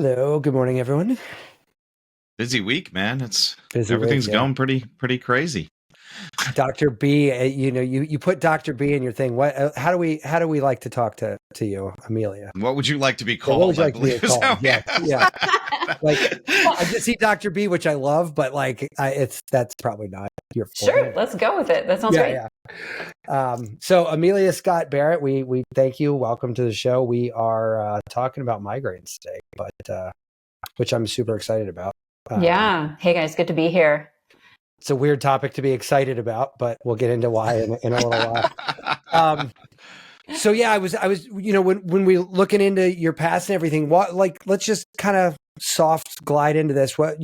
Hello, good morning, everyone. Busy week, man. Everything's Going pretty crazy. Dr. B, you put Dr. B in your thing. How do we like to talk to you, Amelia? What would you like to be Yeah, called? what would you I like to be believe is called? how we Yeah, asked. yeah. Like I just see Dr. B, which I love, but that's probably not your full Sure, name. let's go with it. That sounds great. Yeah. So Amelia Scott Barrett, we thank you. Welcome to the show. We are talking about migraines today, but which I'm super excited about. Yeah. Hey guys, good to be here. It's a weird topic to be excited about, but we'll get into why in a little while. So yeah, I was, when we looking into your past and everything, let's just kind of soft glide into this. What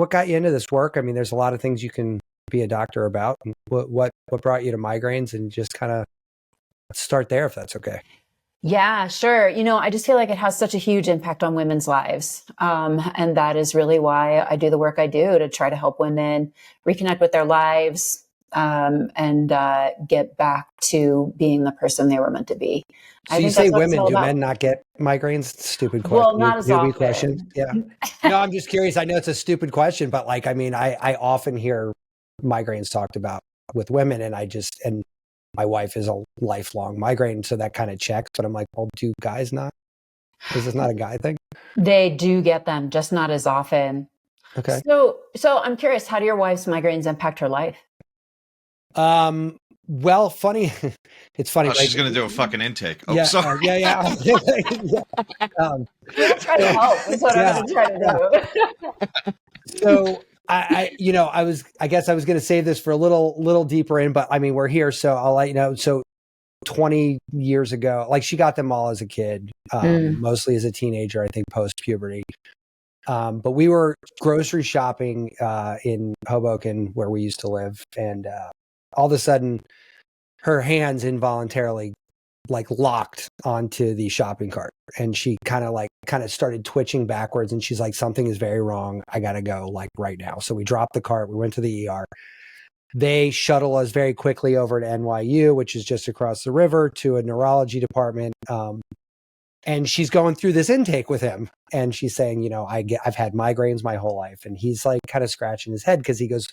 got you into this work? I mean, there's a lot of things you can be a doctor about. What brought you to migraines, and just kind of start there if that's okay. Yeah, sure. I just feel like it has such a huge impact on women's lives. And that is really why I do the work I do, to try to help women reconnect with their lives, and get back to being the person they were meant to be. So you say women, do men not get migraines? Stupid question. Well, not as often. Question. Yeah. No, I'm just curious. I know it's a stupid question, but I often hear migraines talked about with women, and my wife is a lifelong migraine, so that kind of checks. But I'm like, well, do guys not? Is this not a guy thing? They do get them, just not as often. Okay. So I'm curious, how do your wife's migraines impact her life? Well, funny. It's funny. She's going to do a fucking intake. Oh, yeah, sorry. Yeah. We'll try to help. That's what I'm going to try to do. So I guess I was going to save this for a little deeper in, but I mean, we're here, so I'll let you know. So 20 years ago, like, she got them all as a kid, mostly as a teenager, I think post puberty. But we were grocery shopping in Hoboken, where we used to live, and all of a sudden, her hands involuntarily locked onto the shopping cart, and she kind of started twitching backwards, and she's like, something is very wrong. I got to go right now. So we dropped the cart. We went to the ER. They shuttle us very quickly over to NYU, which is just across the river, to a neurology department. And she's going through this intake with him, and she's saying, I've had migraines my whole life. And he's like kind of scratching his head, because he goes,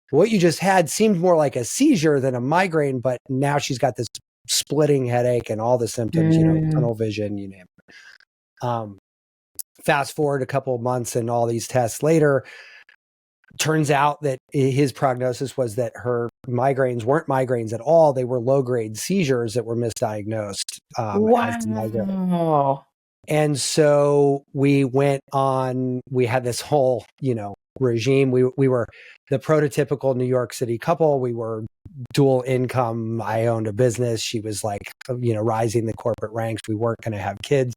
what you just had seemed more like a seizure than a migraine, but now she's got this splitting headache and all the symptoms, tunnel vision, you name it. Fast forward a couple of months and all these tests later, turns out that his prognosis was that her migraines weren't migraines at all. They were low-grade seizures that were misdiagnosed as migraine. And so we had this whole, regime. We were the prototypical New York City couple. We were dual income. I owned a business. She was rising the corporate ranks. We weren't going to have kids.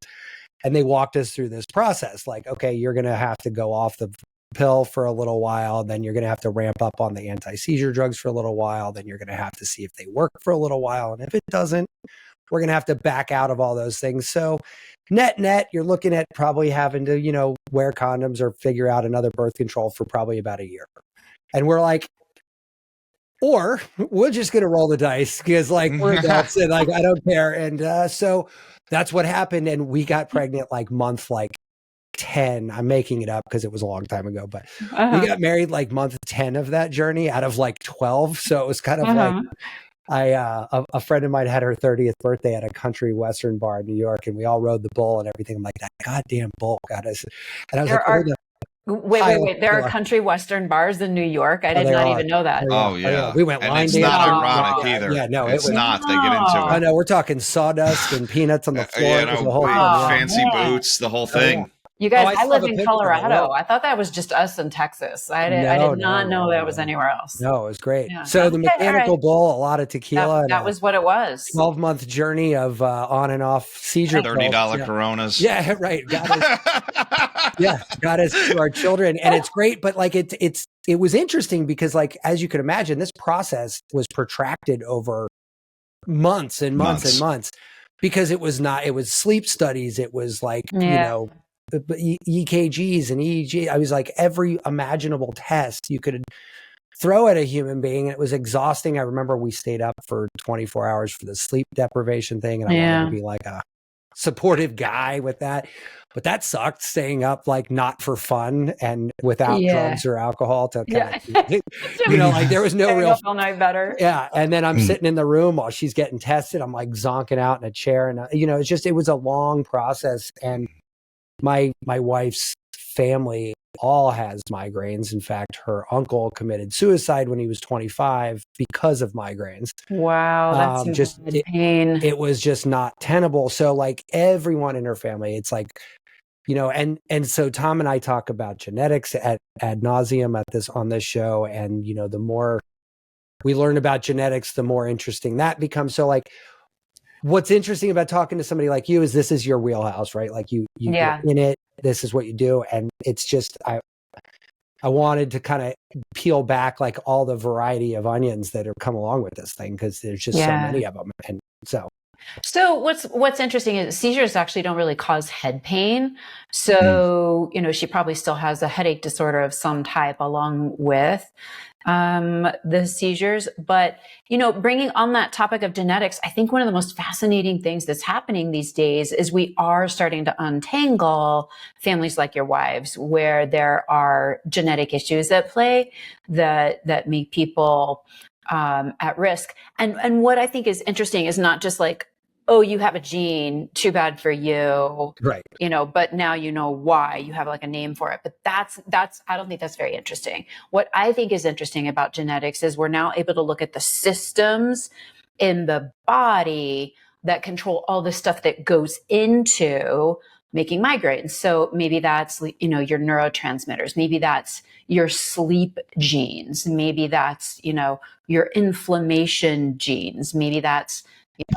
And they walked us through this process. Like, okay, you're going to have to go off the pill for a little while. Then you're going to have to ramp up on the anti-seizure drugs for a little while. Then you're going to have to see if they work for a little while. And if it doesn't, we're going to have to back out of all those things. So net, you're looking at probably having to, wear condoms or figure out another birth control for probably about a year. And we're like, or we're just going to roll the dice, because we're adults and I don't care. And so that's what happened. And we got pregnant month 10. I'm making it up because it was a long time ago, but we got married month 10 of that journey out of 12. So it was kind of a friend of mine had her 30th birthday at a country western bar in New York, and we all rode the bull and everything. I'm like, that goddamn bull got us. And I was wait. There are country western bars in New York. I did not even know that. Oh yeah. We went and line it's dancing. not ironic either. Yeah, no, it's not. They get into it. I know, we're talking sawdust and peanuts on the floor. The whole fancy boots, the whole thing. You guys, I live in Colorado. I thought that was just us in Texas. I did not know that was anywhere else. No, it was great. Yeah. So the mechanical bull, a lot of tequila. That was what it was. 12-month journey of on and off seizure. $30 Coronas. Yeah, right. Got us to our children, and it's great. But it was interesting because as you could imagine, this process was protracted over months and months and months, because it was sleep studies. It was EKGs and EEG. I was every imaginable test you could throw at a human being. And it was exhausting. I remember we stayed up for 24 hours for the sleep deprivation thing. And I wanted to be supportive guy with that. But that sucked, staying up like not for fun and without drugs or alcohol to kind of, like there was no real all night better. Yeah. And then I'm sitting in the room while she's getting tested. I'm like zonking out in a chair, and it was a long process. And my wife's family all has migraines. In fact, her uncle committed suicide when he was 25 because of migraines. Wow, that's just pain. It was just not tenable. So like everyone in her family, it's like, and so Tom and I talk about genetics ad nauseum on this show. And, the more we learn about genetics, the more interesting that becomes. So like, what's interesting about talking to somebody like you is this is your wheelhouse, right? Like you're in it, this is what you do. And it's just, I wanted to kind of peel back like all the variety of onions that have come along with this thing, because there's just so many of them. And so what's interesting is seizures actually don't really cause head pain. So, she probably still has a headache disorder of some type along with the seizures. But, bringing on that topic of genetics, I think one of the most fascinating things that's happening these days is we are starting to untangle families like your wives, where there are genetic issues at play that make people at risk. And what I think is interesting is not just like, oh, you have a gene, too bad for you. Right. But now you know why, you have like a name for it. But that's, I don't think that's very interesting. What I think is interesting about genetics is we're now able to look at the systems in the body that control all the stuff that goes into making migraines. So maybe that's, your neurotransmitters. Maybe that's your sleep genes. Maybe that's, your inflammation genes. Maybe that's,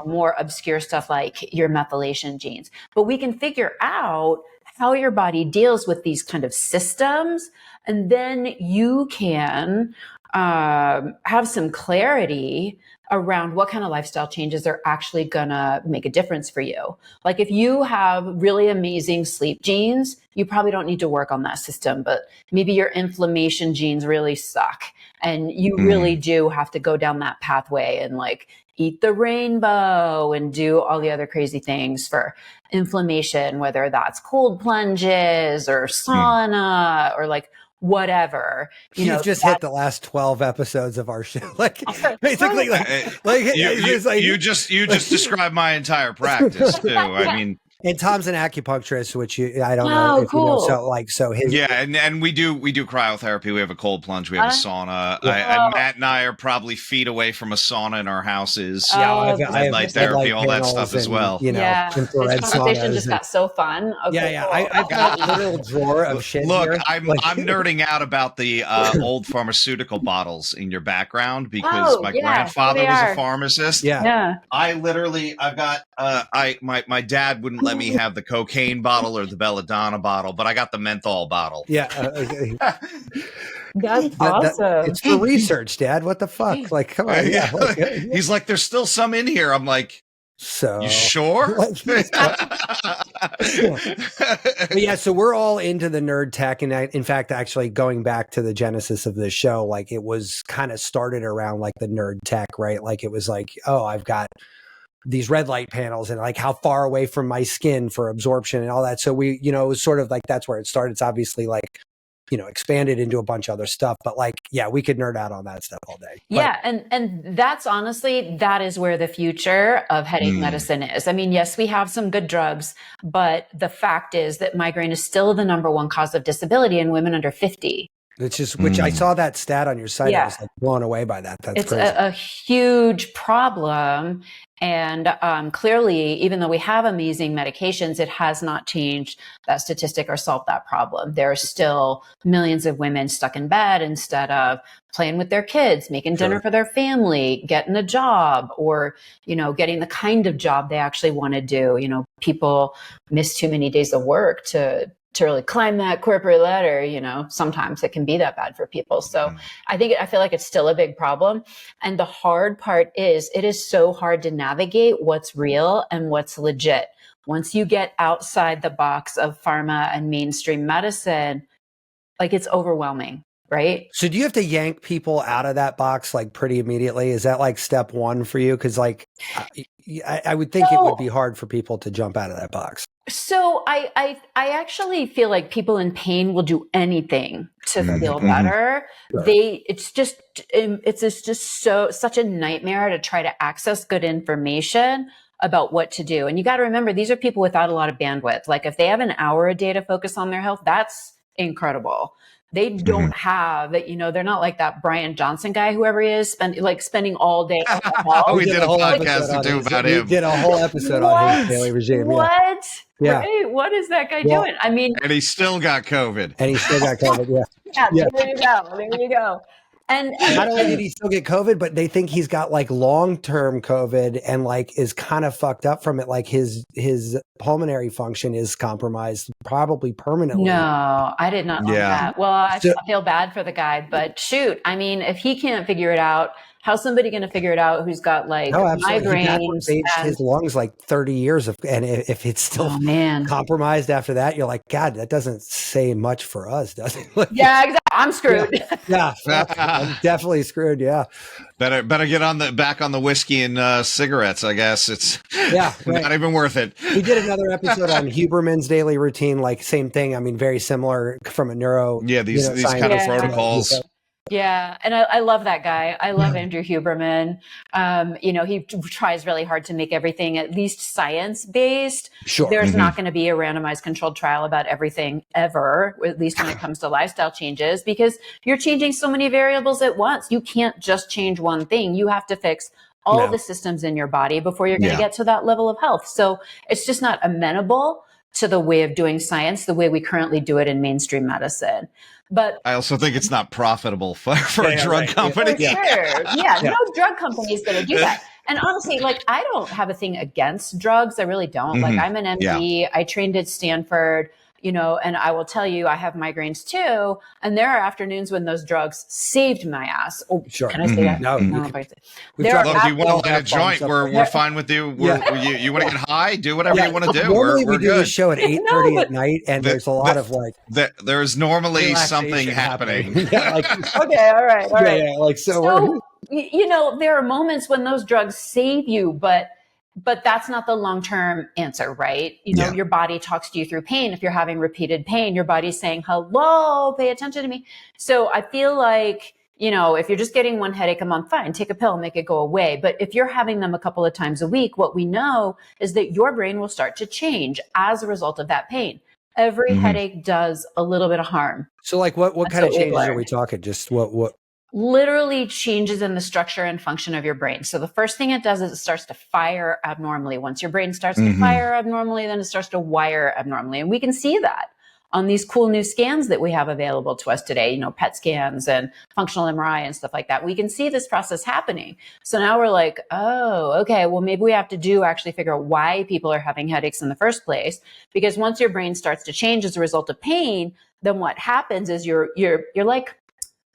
more obscure stuff like your methylation genes. But we can figure out how your body deals with these kind of systems. And then you can have some clarity around what kind of lifestyle changes are actually gonna make a difference for you. Like if you have really amazing sleep genes, you probably don't need to work on that system, but maybe your inflammation genes really suck. And you really do have to go down that pathway and like eat the rainbow and do all the other crazy things for inflammation, whether that's cold plunges or sauna or like whatever. You've just hit the last 12 episodes of our show. Like basically you just described my entire practice too. I mean, and Tom's an acupuncturist, which I don't know if you know. So his and we do cryotherapy. We have a cold plunge. We have a sauna. And Matt and I are probably feet away from a sauna in our houses. I have light therapy, all that stuff as well. Infrared this conversation just got so fun. Okay, I've got a little drawer of shit. Look, here. I'm nerding out about the old pharmaceutical bottles in your background because my grandfather was a pharmacist. I've got my dad wouldn't let me have the cocaine bottle or the belladonna bottle, but I got the menthol bottle. That's awesome. It's for research, Dad. What the fuck? Like, come on. He's like, there's still some in here. I'm like, so you sure? So we're all into the nerd tech. And in fact, actually going back to the genesis of this show, like it was kind of started around like the nerd tech, right? Like it was like, oh, I've got these red light panels and like how far away from my skin for absorption and all that. So we, it was sort of like, that's where it started. It's obviously like, expanded into a bunch of other stuff, but like, we could nerd out on that stuff all day. And that's honestly, that is where the future of headache medicine is. I mean, yes, we have some good drugs, but the fact is that migraine is still the #1 cause of disability in women under 50. Which I saw that stat on your site. I was like blown away by that. That's crazy. It's a huge problem. And clearly, even though we have amazing medications, it has not changed that statistic or solved that problem. There are still millions of women stuck in bed instead of playing with their kids, making dinner for their family, getting a job, or, getting the kind of job they actually want to do. People miss too many days of work to really climb that corporate ladder, sometimes it can be that bad for people. So I feel like it's still a big problem. And the hard part is it is so hard to navigate what's real and what's legit. Once you get outside the box of pharma and mainstream medicine, like it's overwhelming, right? So do you have to yank people out of that box like pretty immediately? Is that like step one for you? Because like I would think it would be hard for people to jump out of that box. So I actually feel like people in pain will do anything to feel better. Sure. It's just such a nightmare to try to access good information about what to do. And you got to remember, these are people without a lot of bandwidth. Like if they have an hour a day to focus on their health, that's incredible. They don't have, you know, they're not like that Brian Johnson guy, whoever he is, spending all day. We did a whole podcast to do about him. We did a whole episode on his daily regime. What? Yeah. Right? What is that guy doing? I mean, and he still got COVID. Yeah. There you go. And not only did he still get COVID, but they think he's got like long-term COVID and like is kind of fucked up from it. Like his pulmonary function is compromised, probably permanently. No, I did not know that. Well, I feel bad for the guy, but shoot, I mean, if he can't figure it out, how's somebody going to figure it out who's got like migraines? He aged his lungs like 30 years and if it's still compromised after that, you're like, God, that doesn't say much for us, does it? Like, yeah, exactly. I'm screwed. Yeah, I'm definitely screwed. Yeah. Better get back on the whiskey and cigarettes. I guess it's not even worth it. We did another episode on Huberman's daily routine, like same thing. I mean, very similar from a neuro. Yeah, these kind of protocols. Yeah. And I love that guy. I love Andrew Huberman. You know, he tries really hard to make everything at least science-based. Sure. There's not going to be a randomized controlled trial about everything ever, at least when it comes to lifestyle changes, because you're changing so many variables at once. You can't just change one thing. You have to fix all the systems in your body before you're going to get to that level of health. So it's just not amenable to the way of doing science, the way we currently do it in mainstream medicine. But I also think it's not profitable for a drug company. For sure. No drug company is going to do that. And honestly, like, I don't have a thing against drugs. I really don't. Like, I'm an MD. I trained at Stanford, you know, and I will tell you, I have migraines too. And there are afternoons when those drugs saved my ass. Oh, sure. Can I say that? No. Look, you want to light a joint? We're fine with you. You want to get high? Do whatever you want to do. Normally we do good. this show at 8:30 at night, and there's a lot of like. There's normally something happening. Okay, all right. Yeah, like so. You know, there are moments when those drugs save you, but that's not the long-term answer, right? You know, your body talks to you through pain. If you're having repeated pain, your body's saying, hello, pay attention to me. So I feel like, you know, if you're just getting one headache a month, fine, take a pill, make it go away. But if you're having them a couple of times a week, what we know is that your brain will start to change as a result of that pain. Every headache does a little bit of harm. So like what kind of changes are we talking? Just what? Literally changes in the structure and function of your brain. So the first thing it does is it starts to fire abnormally. Once your brain starts to fire abnormally, then it starts to wire abnormally. And we can see that on these cool new scans that we have available to us today, you know, PET scans and functional MRI and stuff like that. We can see this process happening. So now we're like, oh, okay, well, maybe we have to actually figure out why people are having headaches in the first place. Because once your brain starts to change as a result of pain, then what happens is you're like,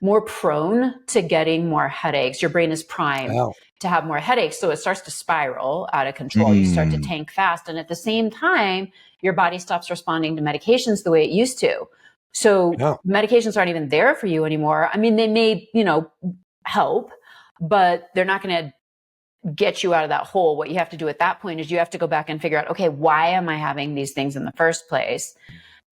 more prone to getting more headaches. Your brain is primed to have more headaches. So it starts to spiral out of control. You start to tank fast. And at the same time, your body stops responding to medications the way it used to. So medications aren't even there for you anymore. I mean, they may, you know, help, but they're not going to get you out of that hole. What you have to do at that point is you have to go back and figure out, okay, why am I having these things in the first place?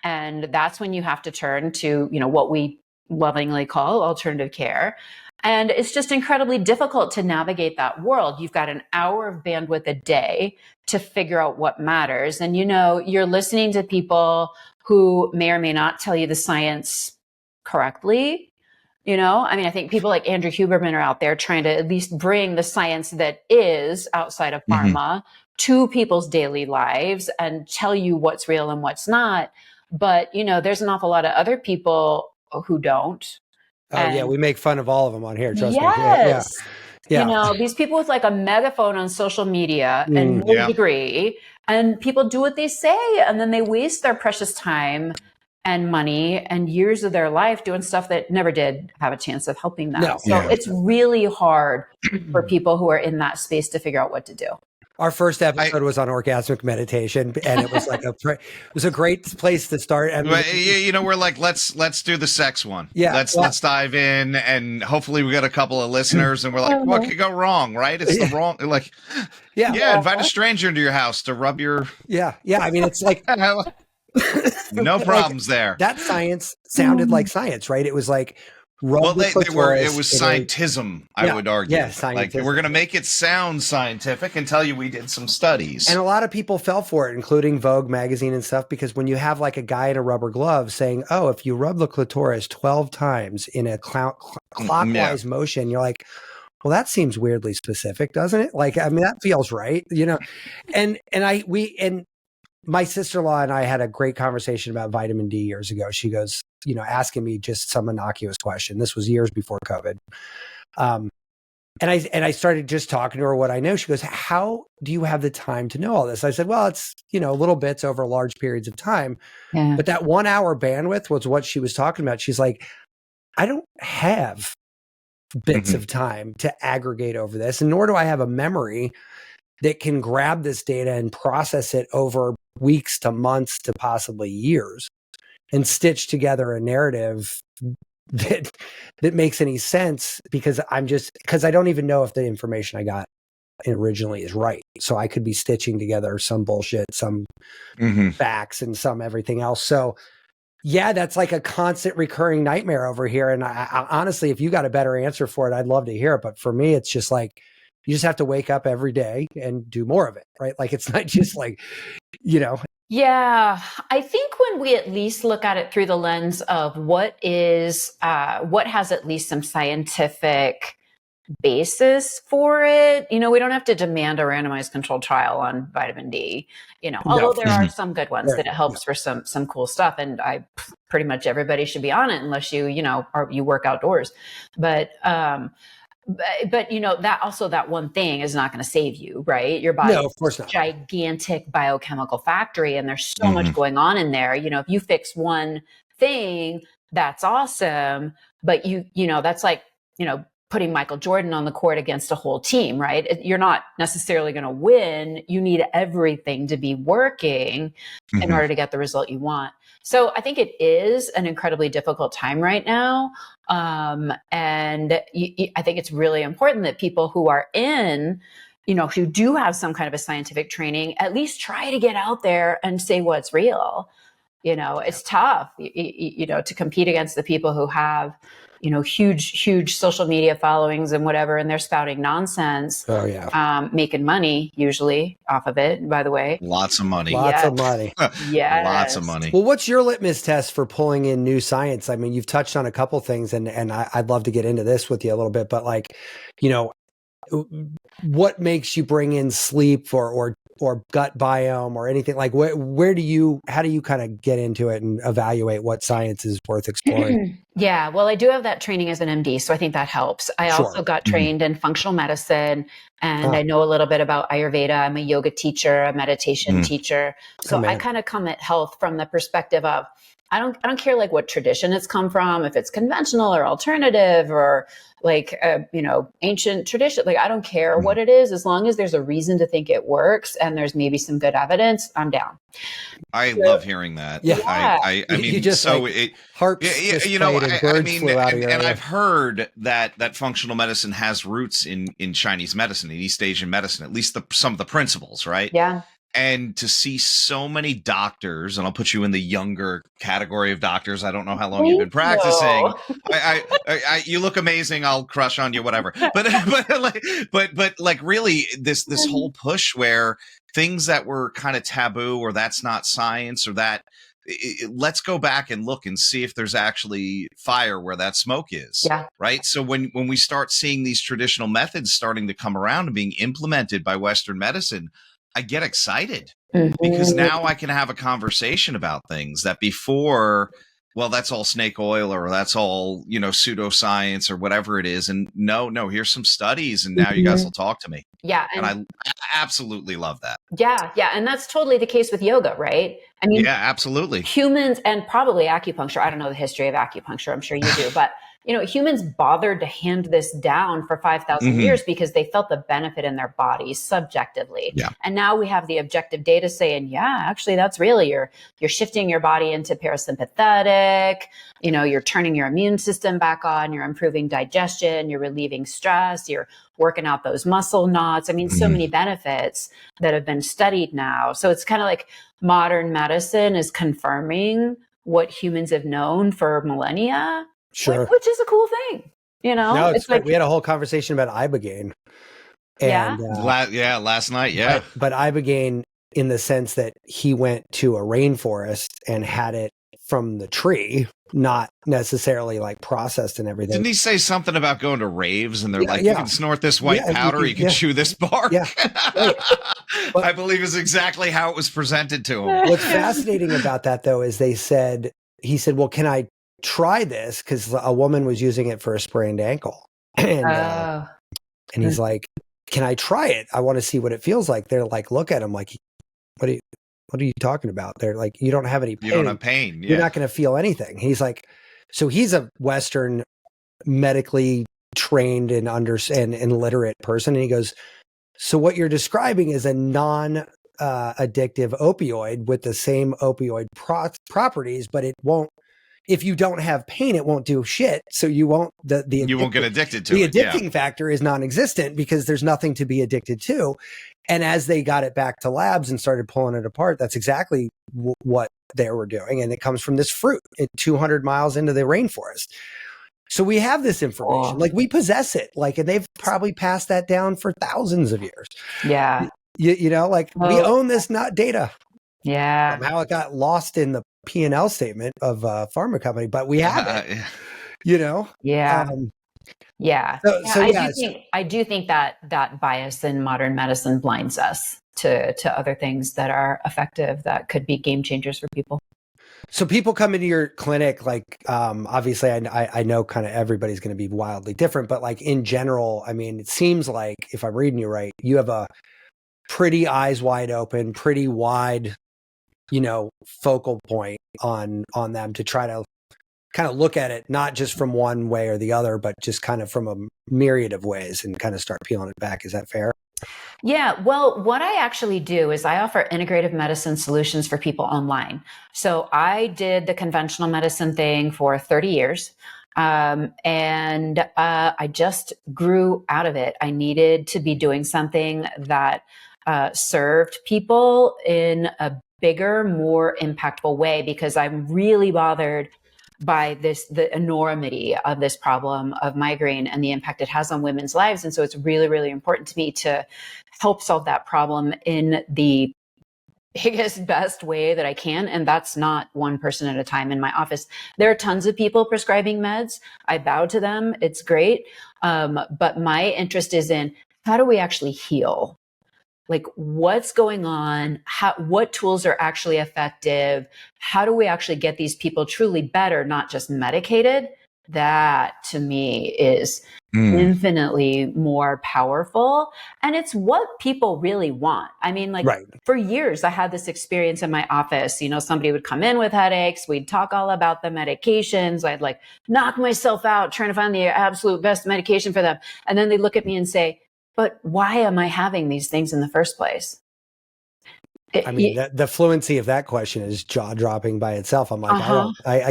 And that's when you have to turn to, you know, what we lovingly call alternative care. And it's just incredibly difficult to navigate that world. You've got an hour of bandwidth a day to figure out what matters. And, you know, you're listening to people who may or may not tell you the science correctly. You know, I mean, I think people like Andrew Huberman are out there trying to at least bring the science that is outside of pharma to people's daily lives and tell you what's real and what's not. But, you know, there's an awful lot of other people who don't. We make fun of all of them on here. Trust me. Yeah. You know, these people with like a megaphone on social media and no degree, and people do what they say, and then they waste their precious time and money and years of their life doing stuff that never did have a chance of helping them. It's really hard for people who are in that space to figure out what to do. Our first episode was on orgasmic meditation, and it was like it was a great place to start. I mean, we're like, let's do the sex one. Yeah, let's dive in, and hopefully we got a couple of listeners, and we're like, what could go wrong, right? It's the wrong, like, invite a stranger into your house to rub your. Yeah. I mean, it's like no problems there. That science sounded like science, right? It was like. It was scientism, I would argue. Yeah, like we're going to make it sound scientific and tell you we did some studies. And a lot of people fell for it, including Vogue magazine and stuff, because when you have like a guy in a rubber glove saying, oh, if you rub the clitoris 12 times in a clockwise motion, you're like, well, that seems weirdly specific, doesn't it? Like, I mean, that feels right, and my sister-in-law and I had a great conversation about vitamin D years ago. She goes, asking me just some innocuous question. This was years before COVID. And I started just talking to her what I know. She goes, how do you have the time to know all this? I said, well, it's, little bits over large periods of time. Yeah. But that 1 hour bandwidth was what she was talking about. She's like, I don't have bits of time to aggregate over this, and nor do I have a memory that can grab this data and process it over weeks to months to possibly years and stitch together a narrative that makes any sense, because I don't even know if the information I got originally is right. So I could be stitching together some bullshit, some facts, and some everything else. So yeah, that's like a constant recurring nightmare over here. And I honestly, if you got a better answer for it, I'd love to hear it. But for me, it's just like, you just have to wake up every day and do more of it, right? Like, it's not just like, Yeah, I think when we at least look at it through the lens of what has at least some scientific basis for it, we don't have to demand a randomized controlled trial on vitamin D, although there are some good ones that it helps for some cool stuff. And pretty much everybody should be on it unless you work outdoors. But that also, that one thing is not going to save you, right? Your body of course not. Is a gigantic biochemical factory, and there's so much going on in there. If you fix one thing, that's awesome. But that's like, putting Michael Jordan on the court against a whole team, right? You're not necessarily going to win. You need everything to be working in order to get the result you want. So I think it is an incredibly difficult time right now. And I think it's really important that people who are who do have some kind of a scientific training, at least try to get out there and say what's real. It's tough, to compete against the people who have, huge social media followings and whatever, and they're spouting nonsense. Oh yeah. Making money usually off of it, by the way. Lots of money. Lots of money. Yeah. Lots of money. Well, what's your litmus test for pulling in new science? I mean, you've touched on a couple things, and I'd love to get into this with you a little bit, but like, what makes you bring in sleep or gut biome or anything? Like, how do you kind of get into it and evaluate what science is worth exploring? Yeah, well, I do have that training as an MD, so I think that helps. I also got trained in functional medicine, and I know a little bit about Ayurveda. I'm a yoga teacher, a meditation teacher. So I kind of come at health from the perspective of, I don't care like what tradition it's come from, if it's conventional or alternative or like, ancient tradition. Like, I don't care what it is, as long as there's a reason to think it works and there's maybe some good evidence, I'm down. I love hearing that. Yeah. I mean, you just so like, it, hearts and I've heard that functional medicine has roots in Chinese medicine, in East Asian medicine, at least some of the principles, right? Yeah. And to see so many doctors, and I'll put you in the younger category of doctors. I don't know how long you've been practicing. You look amazing. I'll crush on you, whatever. But like really this whole push where things that were kind of taboo, or that's not science, or that let's go back and look and see if there's actually fire where that smoke is. Yeah. Right. So when we start seeing these traditional methods starting to come around and being implemented by Western medicine, I get excited because now I can have a conversation about things that before, well, that's all snake oil, or that's all, pseudoscience or whatever it is. And no, here's some studies, and now you guys will talk to me. Yeah. And I absolutely love that. Yeah. Yeah. And that's totally the case with yoga, right? I mean, yeah, absolutely. Humans, and probably acupuncture. I don't know the history of acupuncture. I'm sure you do, but humans bothered to hand this down for 5,000 years because they felt the benefit in their bodies subjectively. Yeah. And now we have the objective data saying, yeah, actually that's really, you're shifting your body into parasympathetic, you're turning your immune system back on, you're improving digestion, you're relieving stress, you're working out those muscle knots. I mean, so many benefits that have been studied now. So it's kind of like modern medicine is confirming what humans have known for millennia, sure, which is a cool thing. No, it's like we had a whole conversation about ibogaine. And, last night. Yeah. But ibogaine, in the sense that he went to a rainforest and had it from the tree, not necessarily like processed and everything. Didn't he say something about going to raves and they're you can snort this white powder, you can chew this bark? Yeah. Right. But, I believe is exactly how it was presented to him. What's fascinating about that, though, is he said, well, can I try this? Because a woman was using it for a sprained ankle. And he's like, can I try it? I want to see what it feels like. They're like, look at him like, what are you talking about? They're like, you don't have any pain. You don't have pain. Yeah. You're not going to feel anything. He's like, so he's a Western medically trained and literate person. And he goes, so what you're describing is a non-addictive opioid with the same opioid properties, but it won't, if you don't have pain, it won't do shit. So you won't, you won't get addicted to it. The addicting factor is non-existent because there's nothing to be addicted to. And as they got it back to labs and started pulling it apart, that's exactly what they were doing. And it comes from this fruit 200 miles into the rainforest. So we have this information, like we possess it, like, and they've probably passed that down for thousands of years. Yeah. We own this data. Yeah. Somehow it got lost in the P&L statement of a pharma company, but we have it, Yeah. I do think that bias in modern medicine blinds us to other things that are effective, that could be game changers for people. So people come into your clinic, like, obviously I know kind of everybody's going to be wildly different, but like in general, I mean, it seems like, if I'm reading you right, you have a pretty eyes wide open, pretty wide, focal point on them to try to kind of look at it, not just from one way or the other, but just kind of from a myriad of ways and kind of start peeling it back. Is that fair? Yeah. Well, what I actually do is I offer integrative medicine solutions for people online. So I did the conventional medicine thing for 30 years. And I just grew out of it. I needed to be doing something that served people in a bigger, more impactful way, because I'm really bothered by the enormity of this problem of migraine and the impact it has on women's lives. And so it's really, really important to me to help solve that problem in the biggest, best way that I can. And that's not one person at a time in my office. There are tons of people prescribing meds. I bow to them. It's great. But my interest is in, how do we actually heal? Like, what's going on? What tools are actually effective? How do we actually get these people truly better, not just medicated? That to me is infinitely more powerful. And it's what people really want. I mean, like for years, I had this experience in my office. Somebody would come in with headaches. We'd talk all about the medications. I'd like knock myself out trying to find the absolute best medication for them. And then they look at me and say, but why am I having these things in the first place? The fluency of that question is jaw dropping by itself. I'm like, I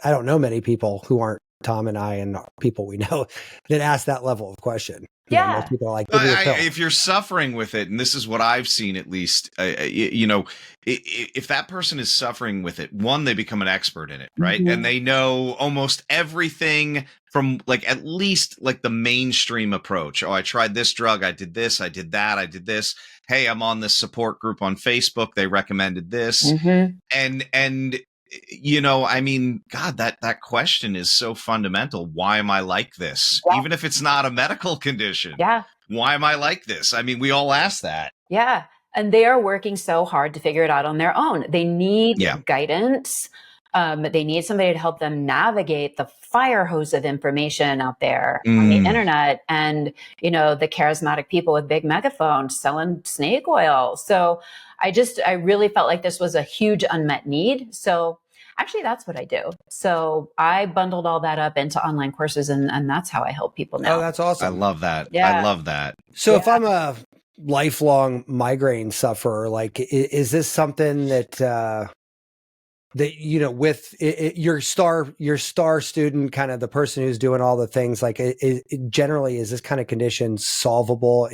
don't know many people who aren't Tom and I and people we know that ask that level of question. Most people are like, if you're suffering with it, and this is what I've seen, at least, if that person is suffering with it, one, they become an expert in it, right? And they know almost everything from at least the mainstream approach. Oh, I tried this drug. I did this. I did that. I did this. Hey, I'm on this support group on Facebook. They recommended this. And I mean, God, that question is so fundamental. Why am I like this? Yeah. Even if it's not a medical condition. Yeah. Why am I like this? I mean, we all ask that. Yeah. And they are working so hard to figure it out on their own. They need guidance. They need somebody to help them navigate the fire hose of information out there on the internet, and, the charismatic people with big megaphones selling snake oil. So I really felt like this was a huge unmet need. So Actually, that's what I do. So I bundled all that up into online courses, and that's how I help people now. Oh, that's awesome. I love that. Yeah. I love that. So if I'm a lifelong migraine sufferer, like, is this something that, with your star student, kind of the person who's doing all the things, like generally, is this kind of condition solvable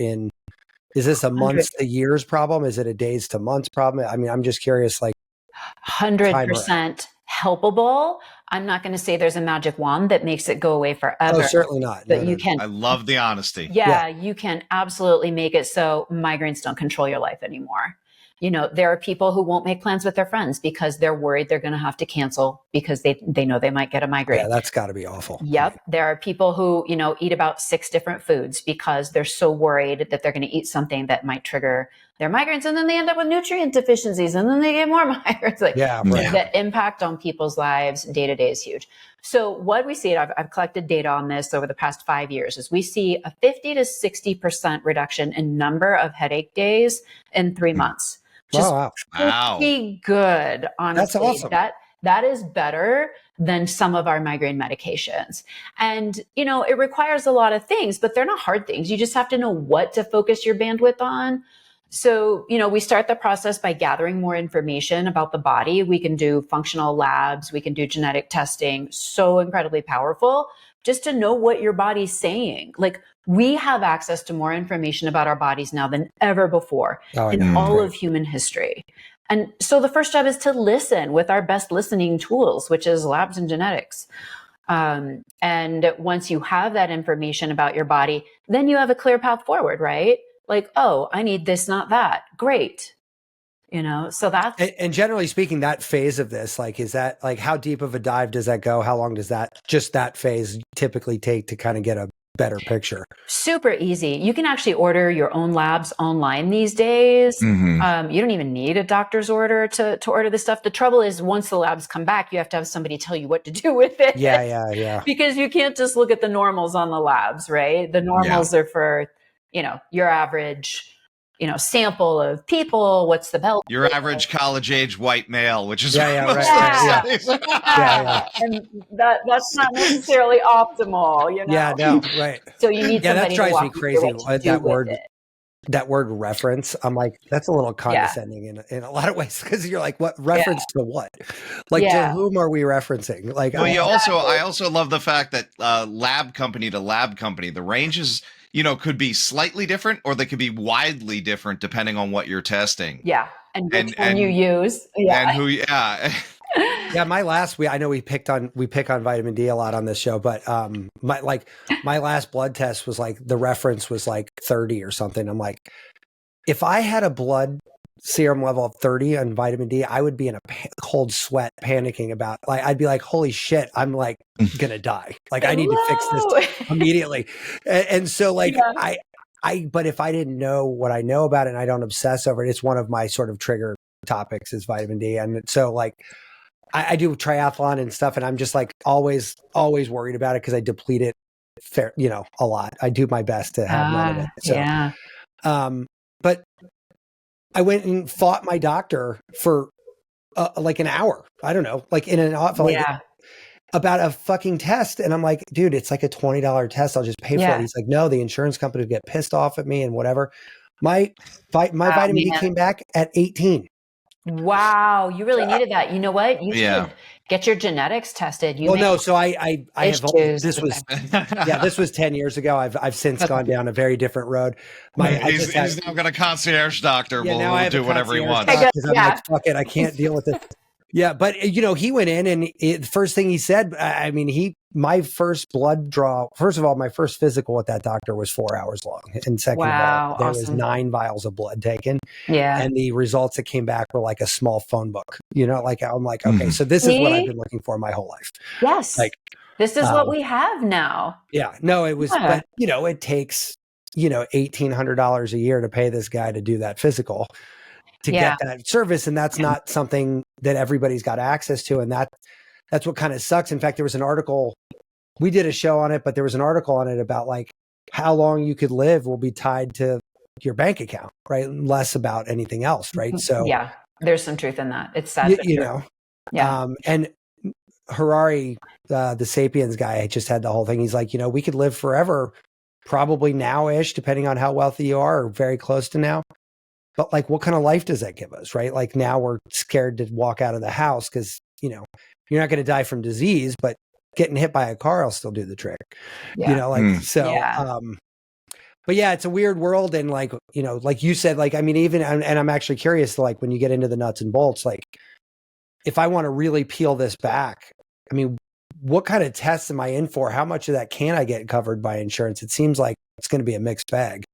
is this a months to years problem? Is it a days to months problem? I mean, I'm just curious, like 100% helpable. I'm not going to say there's a magic wand that makes it go away forever. Oh, certainly not. But you can. I love the honesty. Yeah, you can absolutely make it so migraines don't control your life anymore. There are people who won't make plans with their friends because they're worried they're going to have to cancel because they know they might get a migraine. Yeah, that's got to be awful. Yep. There are people who, eat about 6 different foods because they're so worried that they're going to eat something that might trigger their migraines. And then they end up with nutrient deficiencies and then they get more migraines. The impact on people's lives day to day is huge. So what we see, I've collected data on this over the past 5 years, is we see a 50 to 60% reduction in number of headache days in 3 months. Just pretty good, honestly. That's awesome. That is better than some of our migraine medications. And, it requires a lot of things, but they're not hard things. You just have to know what to focus your bandwidth on. So, we start the process by gathering more information about the body. We can do functional labs. We can do genetic testing. So incredibly powerful just to know what your body's saying. Like, we have access to more information about our bodies now than ever before in all of human history. And so the first job is to listen with our best listening tools, which is labs and genetics. And once you have that information about your body, then you have a clear path forward, right? Like, oh, I need this, not that. Great. So that's. And generally speaking, that phase of this, like, is that like, how deep of a dive does that go? How long does that phase typically take to kind of get a better picture? Super easy. You can actually order your own labs online these days. Mm-hmm. You don't even need a doctor's order to order this stuff. The trouble is, once the labs come back, you have to have somebody tell you what to do with it. Yeah. Because you can't just look at the normals on the labs, right? The normals are for, your average, sample of people. What's the belt? Your average college-age white male, which is right. And that's not necessarily optimal, Yeah, no, right. So you need somebody that drives to me crazy. That word reference, I'm like, that's a little condescending in a lot of ways, because you're like, what reference to what? Like, to whom are we referencing? Like, well, I also love the fact that lab company to lab company, the ranges, could be slightly different, or they could be widely different depending on what you're testing. Yeah, and which one you use. Yeah, and who. Yeah. Yeah, my last I know we pick on vitamin D a lot on this show, but my last blood test was like, the reference was like 30 or something. I'm like, if I had a blood serum level of 30 on vitamin D, I would be in a cold sweat panicking about, like, I'd be like, holy shit, I'm like gonna die. Like, I need to fix this immediately. And so, like, but if I didn't know what I know about it and I don't obsess over it, it's one of my sort of trigger topics is vitamin D. And so, like, I do triathlon and stuff, and I'm just like always worried about it because I deplete it a lot. I do my best to have none of it. So, but I went and fought my doctor for like an hour. I don't know, like in an office, about a fucking test. And I'm like, dude, it's like a $20 test. I'll just pay for it. He's like, no, the insurance company would get pissed off at me and whatever. My vitamin D came back at 18. Wow, you really needed that. You know what? You should get your genetics tested. So I have this was 10 years ago. I've since gone down a very different road. He's now got a concierge doctor. We'll do whatever he wants. Because I'm like, fuck it, I can't deal with it. Yeah, but he went in and the first thing he said, my first blood draw, first of all, my first physical with that doctor was 4 hours long. And second of all, there was 9 vials of blood taken. Yeah. And the results that came back were like a small phone book, like, I'm like, okay, so this is what I've been looking for my whole life. Yes. Like, this is what we have now. Yeah, no, it was, but it takes, $1,800 a year to pay this guy to do that physical, to get that service. And that's not something that everybody's got access to. And that's what kind of sucks. In fact, there was an article, we did a show on it, but there was an article on it about like how long you could live will be tied to your bank account, right? Less about anything else, right? So yeah, there's some truth in that. It's sad. Yeah. And Harari, the Sapiens guy, just had the whole thing. He's like, we could live forever, probably now-ish, depending on how wealthy you are, or very close to now. But like, what kind of life does that give us, right? Like now we're scared to walk out of the house because, you're not going to die from disease, but getting hit by a car will still do the trick. But yeah, it's a weird world. And like, like you said, like, I mean, even, and I'm actually curious, like when you get into the nuts and bolts, like if I want to really peel this back, I mean, what kind of tests am I in for? How much of that can I get covered by insurance? It seems like it's going to be a mixed bag.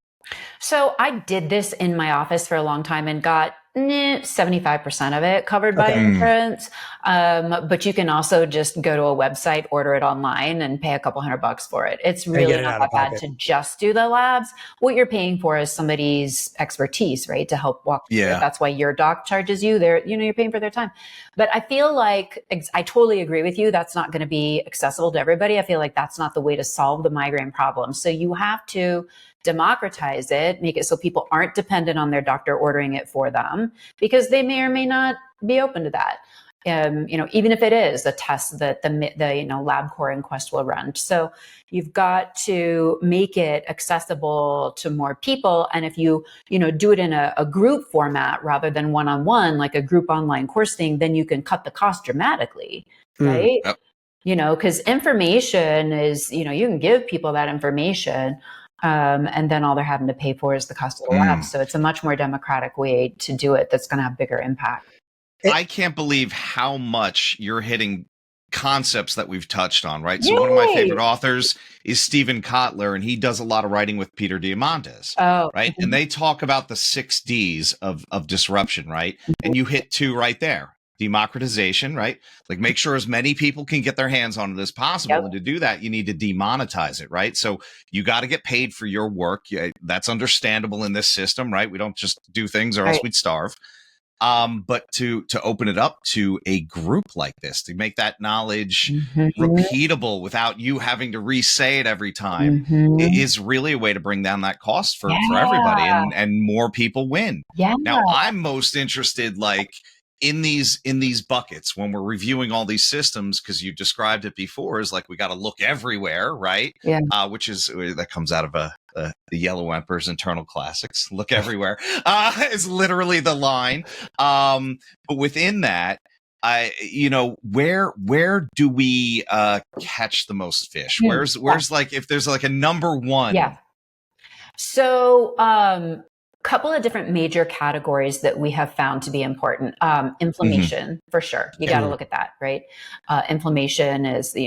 So I did this in my office for a long time and got 75% of it covered by insurance. But you can also just go to a website, order it online, and pay a couple $100 for it. It's really not that bad to just do the labs. What you're paying for is somebody's expertise, right? To help walk through it. That's why your doc charges you. You're paying for their time. But I feel like I totally agree with you. That's not going to be accessible to everybody. I feel like that's not the way to solve the migraine problem. So you have to democratize it, make it so people aren't dependent on their doctor ordering it for them, because they may or may not be open to that. Even if it is a test that the LabCorp and Quest will run. So you've got to make it accessible to more people. And if you do it in a group format rather than one-on-one, like a group online course thing, then you can cut the cost dramatically, right? Yep. Because information is, you can give people that information. And then all they're having to pay for is the cost of the lab. So it's a much more democratic way to do it that's going to have bigger impact. I can't believe how much you're hitting concepts that we've touched on, right? So one of my favorite authors is Stephen Kotler, and he does a lot of writing with Peter Diamandis, right? And they talk about the 6 Ds of disruption, right? And you hit 2 right there. Democratization, right? Like make sure as many people can get their hands on it as possible. And to do that, you need to demonetize it, right? So you got to get paid for your work. That's understandable in this system, right? We don't just do things or else we'd starve. But to open it up to a group like this, to make that knowledge repeatable without you having to re-say it every time, it is really a way to bring down that cost for everybody, and more people win. Now, I'm most interested, like, in these buckets when we're reviewing all these systems, because you described it before as like we got to look everywhere, right? Which is that comes out of the Yellow Emperor's Internal Classics. Look everywhere is literally the line. But within that, where do we catch the most fish? Where's like if there's like a number one? So couple of different major categories that we have found to be important. Inflammation, for sure. You got to look at that, right? Inflammation is,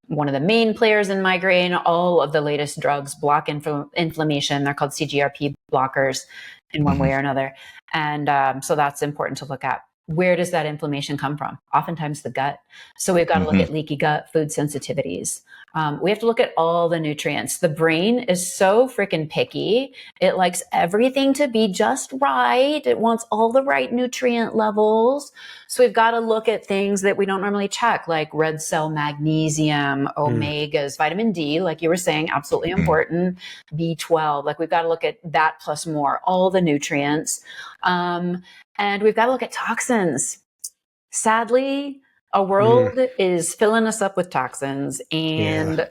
one of the main players in migraine. All of the latest drugs block inflammation. They're called CGRP blockers in one way or another. And so that's important to look at. Where does that inflammation come from? Oftentimes the gut. So we've got to look at leaky gut, food sensitivities. We have to look at all the nutrients. The brain is so freaking picky. It likes everything to be just right. It wants all the right nutrient levels. So we've got to look at things that we don't normally check, like red cell magnesium, omegas, vitamin D, like you were saying, absolutely important. B12, like we've got to look at that plus more, all the nutrients. And we've got to look at toxins. Sadly, a world is filling us up with toxins, and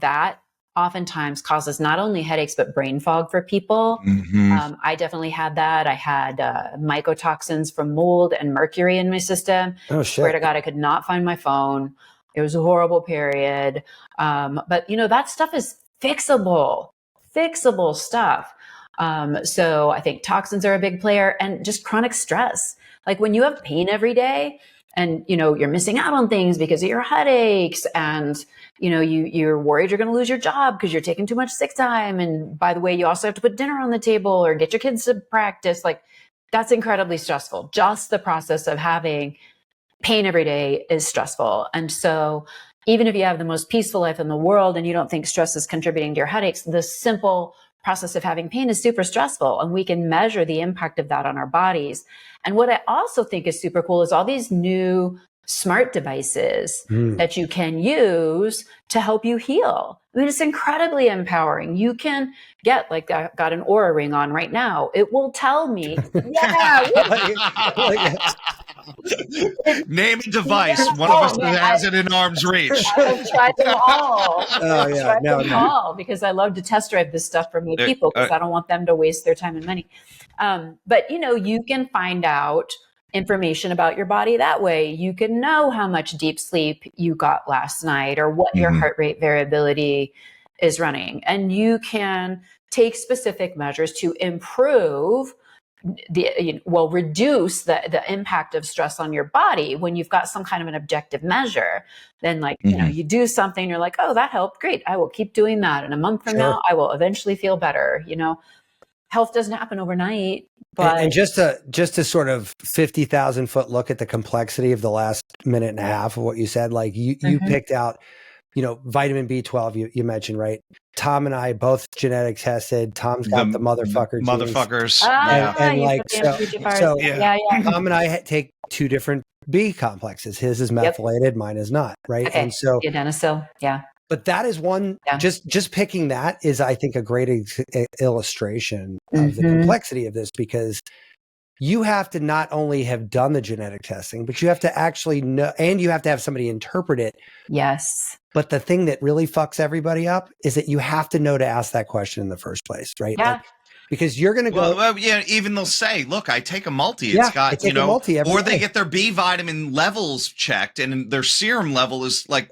that oftentimes causes not only headaches but brain fog for people. I definitely had that. I had mycotoxins from mold and mercury in my system. Oh shit! Swear to God, I could not find my phone. It was a horrible period. But that stuff is fixable stuff. So I think toxins are a big player, and just chronic stress. Like when you have pain every day and, you're missing out on things because of your headaches, and, you're worried you're going to lose your job because you're taking too much sick time. And by the way, you also have to put dinner on the table or get your kids to practice. Like that's incredibly stressful. Just the process of having pain every day is stressful. And so even if you have the most peaceful life in the world and you don't think stress is contributing to your headaches, the simple process of having pain is super stressful, and we can measure the impact of that on our bodies. And what I also think is super cool is all these new smart devices that you can use to help you heal. I mean, it's incredibly empowering. You can get, like, I got an Oura ring on right now. It will tell me, Name a device. One of us has it in arm's reach. I've tried them all. Oh, yeah. All because I love to test drive this stuff for my people because I don't want them to waste their time and money. But, you can find out information about your body that way. You can know how much deep sleep you got last night or what your heart rate variability is running. And you can take specific measures to improve reduce the impact of stress on your body when you've got some kind of an objective measure. Then you do something, you're like, oh, that helped. Great. I will keep doing that. And a month from now, I will eventually feel better. Health doesn't happen overnight. But and just to sort of 50,000 foot look at the complexity of the last minute and a half of what you said, like you picked out, vitamin B12 you mentioned, right? Tom and I both genetic tested. Tom's got the motherfuckers. Tom and I take two different B complexes. His is methylated, mine is not, right? Okay. And so adenylyl, But that is one, just picking that is, I think, a great illustration of the complexity of this, because you have to not only have done the genetic testing, but you have to actually know, and you have to have somebody interpret it. Yes. But the thing that really fucks everybody up is that you have to know to ask that question in the first place, right? Yeah. Like, because you're going to go. Well, even they'll say, look, I take a multi. It's got, or they get their B vitamin levels checked and their serum level is like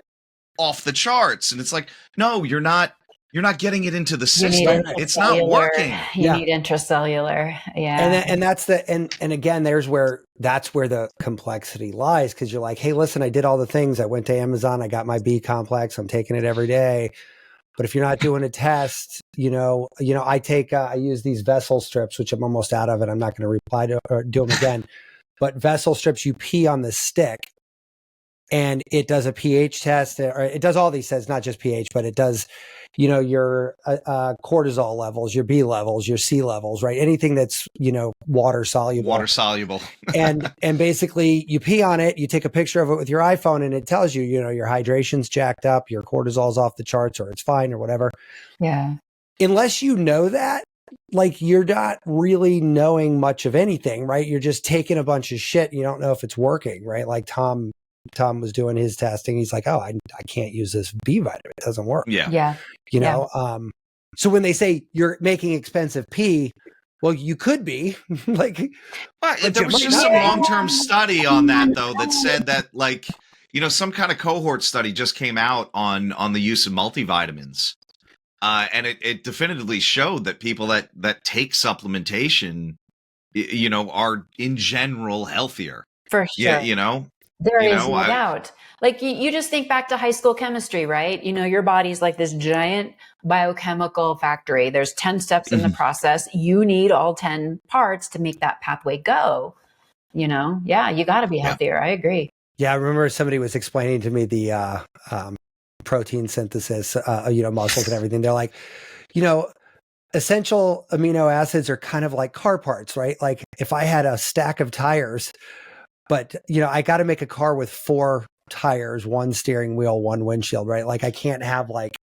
off the charts. And it's like, no, you're not getting it into the system. It's not working. You need intracellular. Yeah. And that's and again, that's where the complexity lies. Cause you're like, hey, listen, I did all the things. I went to Amazon. I got my B complex. I'm taking it every day. But if you're not doing a test, I use these vessel strips, which I'm almost out of, and I'm not going to reply to or do them again. But vessel strips, you pee on the stick, and it does a pH test, or it does all these tests, not just pH, but it does, your cortisol levels, your B levels, your C levels, right? Anything that's, water soluble. and basically you pee on it, you take a picture of it with your iPhone, and it tells you, your hydration's jacked up, your cortisol's off the charts, or it's fine, or whatever. Yeah. Unless you know that, like, you're not really knowing much of anything, right? You're just taking a bunch of shit. You don't know if it's working, right? Like Tom was doing his testing. He's like, oh, I can't use this B vitamin. It doesn't work. Yeah. So when they say you're making expensive pee, well, you could be like, there was just some long-term study on that though, that said that, like, some kind of cohort study just came out on the use of multivitamins. And it definitively showed that people that take supplementation, are in general healthier. For sure. Yeah, there is no doubt. Like you just think back to high school chemistry, right? Your body's like this giant biochemical factory. There's 10 steps in the process. You need all 10 parts to make that pathway go. You got to be healthier. I agree. Yeah. I remember somebody was explaining to me the protein synthesis, muscles and everything. They're like, essential amino acids are kind of like car parts, right? Like if I had a stack of tires, but I got to make a car with 4 tires, 1 steering wheel, 1 windshield, right? Like I can't have like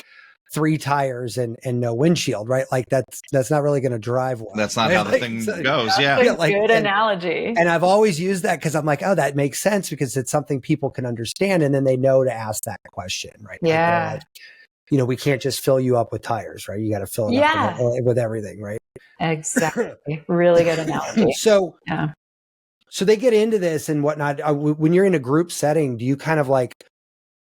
3 tires and no windshield, right? Like that's not really going to drive well. That's not right? how the thing goes. Yeah. Good analogy. And I've always used that because I'm like, oh, that makes sense because it's something people can understand. And then they know to ask that question, right? Yeah. Like, we can't just fill you up with tires, right? You got to fill it up with everything, right? Exactly. Really good analogy. So they get into this and whatnot. When you're in a group setting, do you kind of like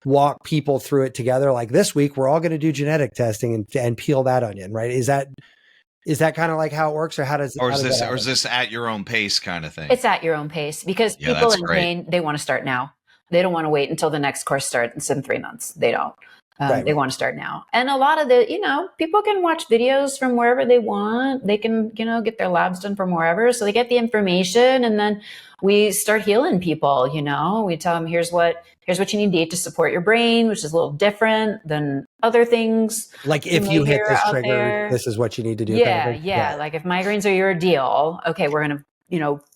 walk people through it together? Like this week, we're all going to do genetic testing and peel that onion, right? Is that kind of like how it works, or is this at your own pace kind of thing? It's at your own pace because people in pain, they want to start now. They don't want to wait until the next course starts in 3 months. They don't. They want to start now. And a lot of people can watch videos from wherever they want. They can, get their labs done from wherever. So they get the information and then we start healing people, we tell them, here's what you need to eat to support your brain, which is a little different than other things. Like if you hit this trigger, this is what you need to do. Yeah. Like if migraines are your deal, okay, we're going to,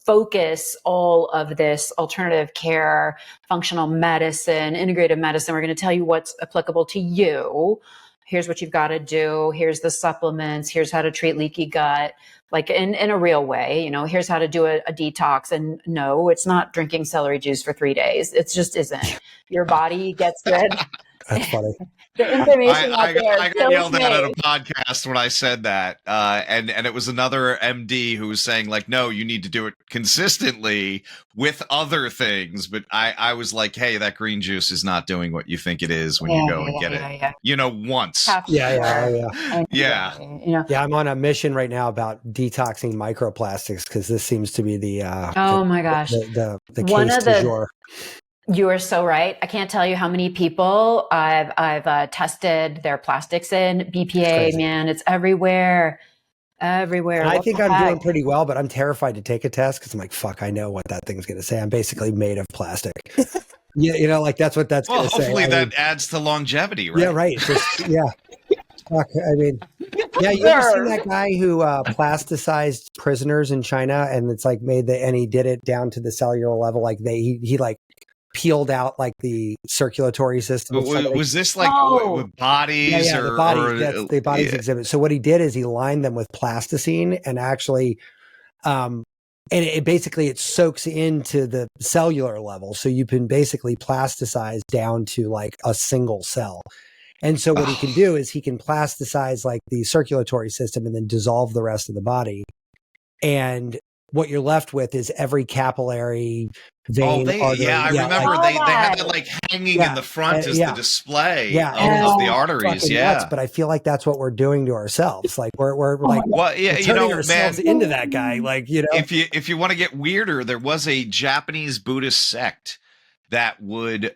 focus all of this alternative care, functional medicine, integrative medicine. We're going to tell you what's applicable to you. here's what you've got to do. Here's the supplements. Here's how to treat leaky gut, like in a real way, you know, here's how to do a detox. And no, it's not drinking celery juice for 3 days. It just isn't. Your body gets rid. That's funny. The information I got yelled at a podcast when I said that, and it was another MD who was saying like, no, you need to do it consistently with other things. But I was like, hey, that green juice is not doing what you think it is when you go and get it. You know, once. Yeah. I'm on a mission right now about detoxing microplastics because this seems to be the my gosh, the case du jour. You are so right. I can't tell you how many people I've tested their plastics in. BPA, man, it's everywhere. Everywhere. And I think I'm doing pretty well, but I'm terrified to take a test because I'm like, fuck, I know what that thing's going to say. I'm basically made of plastic. Yeah, you know, like that's what that's going to say. Hopefully that adds to longevity, right? Yeah, right. Just, yeah. Fuck, I mean, yeah, you ever seen that guy who plasticized prisoners in China and it's like and he did it down to the cellular level, like he like peeled out like the circulatory system. Was this like with bodies? Yeah, the bodies, the bodies exhibit. So what he did is he lined them with plasticine and actually, and it basically it soaks into the cellular level. So you can basically plasticize down to like a single cell. And so what he can do is he can plasticize like the circulatory system and then dissolve the rest of the body. And what you're left with is every capillary vein. Artery. I remember they had that like hanging in the front as the display of the arteries. Nuts, but I feel like that's what we're doing to ourselves. Like we're like turning ourselves into that guy. Like, you know, if you want to get weirder, there was a Japanese Buddhist sect that would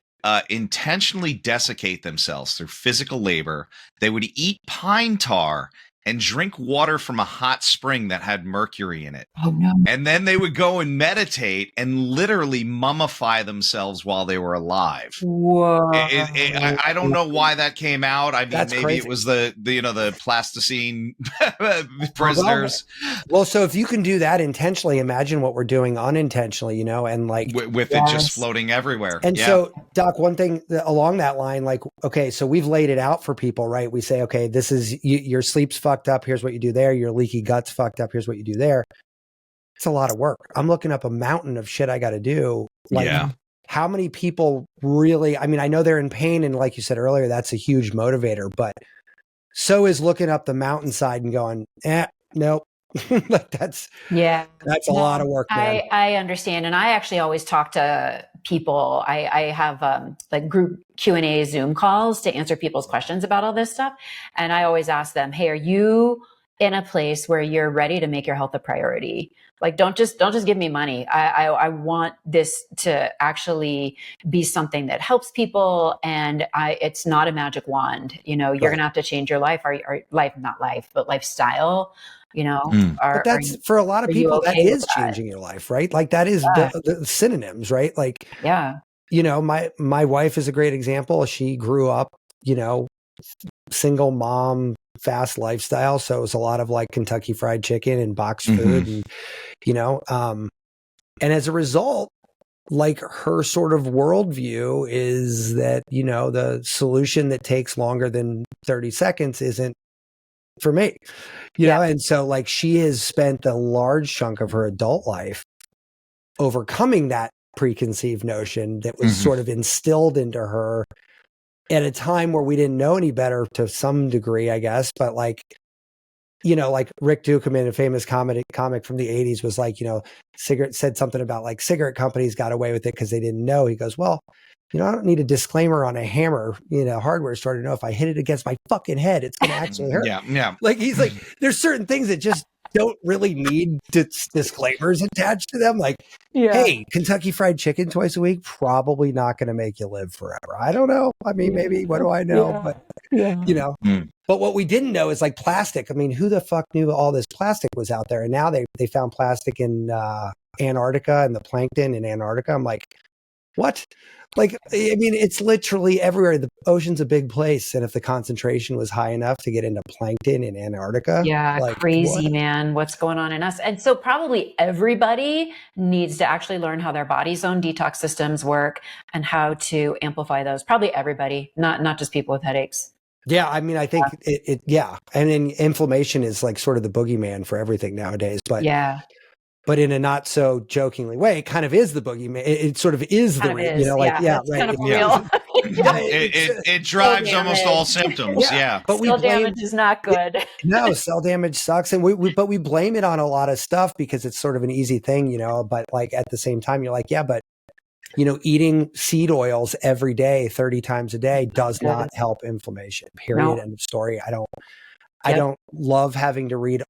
intentionally desiccate themselves through physical labor. They would eat pine tar and drink water from a hot spring that had mercury in it. Oh, no. And then they would go and meditate and literally mummify themselves while they were alive. Whoa. I don't know why that came out. I mean, That's maybe crazy. It was the plasticine prisoners. Well, so if you can do that intentionally, imagine what we're doing unintentionally, you know, and like with it just floating everywhere. And so, Doc, one thing along that line, like, okay, so we've laid it out for people, right? We say, okay, this is your sleep's fucked up. Here's what you do there. Your leaky gut's fucked up. Here's what you do there. It's a lot of work. I'm looking up a mountain of shit I got to do. Like, how many people really, I mean, I know they're in pain. And like you said earlier, that's a huge motivator, but so is looking up the mountainside and going, nope. Like that's a lot of work. Man. I understand. And I actually always talk to people. I have like group Q&A Zoom calls to answer people's questions about all this stuff. And I always ask them, hey, are you in a place where you're ready to make your health a priority? Like, don't just give me money. I want this to actually be something that helps people. And it's not a magic wand. You know, you're going to have to change your life, or but lifestyle. You know, but that's for a lot of people, that is changing your life, right? Like that is the synonyms, right? Like, you know, my wife is a great example. She grew up, you know, single mom, fast lifestyle. So it was a lot of like Kentucky Fried Chicken and boxed food and, you know, and as a result, like her sort of worldview is that, you know, the solution that takes longer than 30 seconds isn't for me, you know? And so like she has spent a large chunk of her adult life overcoming that preconceived notion that was sort of instilled into her at a time where we didn't know any better to some degree, I guess. But like, you know, like Rick Dukeman, a famous comic from the 80s, was like, you know, said something about like cigarette companies got away with it because they didn't know. He goes, well, you know, I don't need a disclaimer on a hammer, you know, hardware store to know if I hit it against my fucking head, it's going to actually hurt. Like, he's like, there's certain things that just don't really need disclaimers attached to them. Like, hey, Kentucky Fried Chicken twice a week, probably not going to make you live forever. I don't know. I mean, maybe, what do I know? But, you know, but what we didn't know is like plastic. I mean, who the fuck knew all this plastic was out there? And now they found plastic in Antarctica and the plankton in Antarctica. I'm like, what? Like, I mean, it's literally everywhere. The ocean's a big place. And if the concentration was high enough to get into plankton in Antarctica. Like, crazy, man. What's going on in us? And so probably everybody needs to actually learn how their body's own detox systems work and how to amplify those. Probably everybody, not just people with headaches. Yeah, I mean, I think yeah. And then inflammation is like sort of the boogeyman for everything nowadays. But but in a not so jokingly way, it kind of is the boogeyman. It sort of is kind of is. Right. Kind of real. It drives almost all symptoms. Yeah. But cell damage is not good. No, cell damage sucks. And but we blame it on a lot of stuff because it's sort of an easy thing, but like at the same time, you're like, yeah, but eating seed oils every day, 30 times a day does not help inflammation, period. End of story. I don't love having to read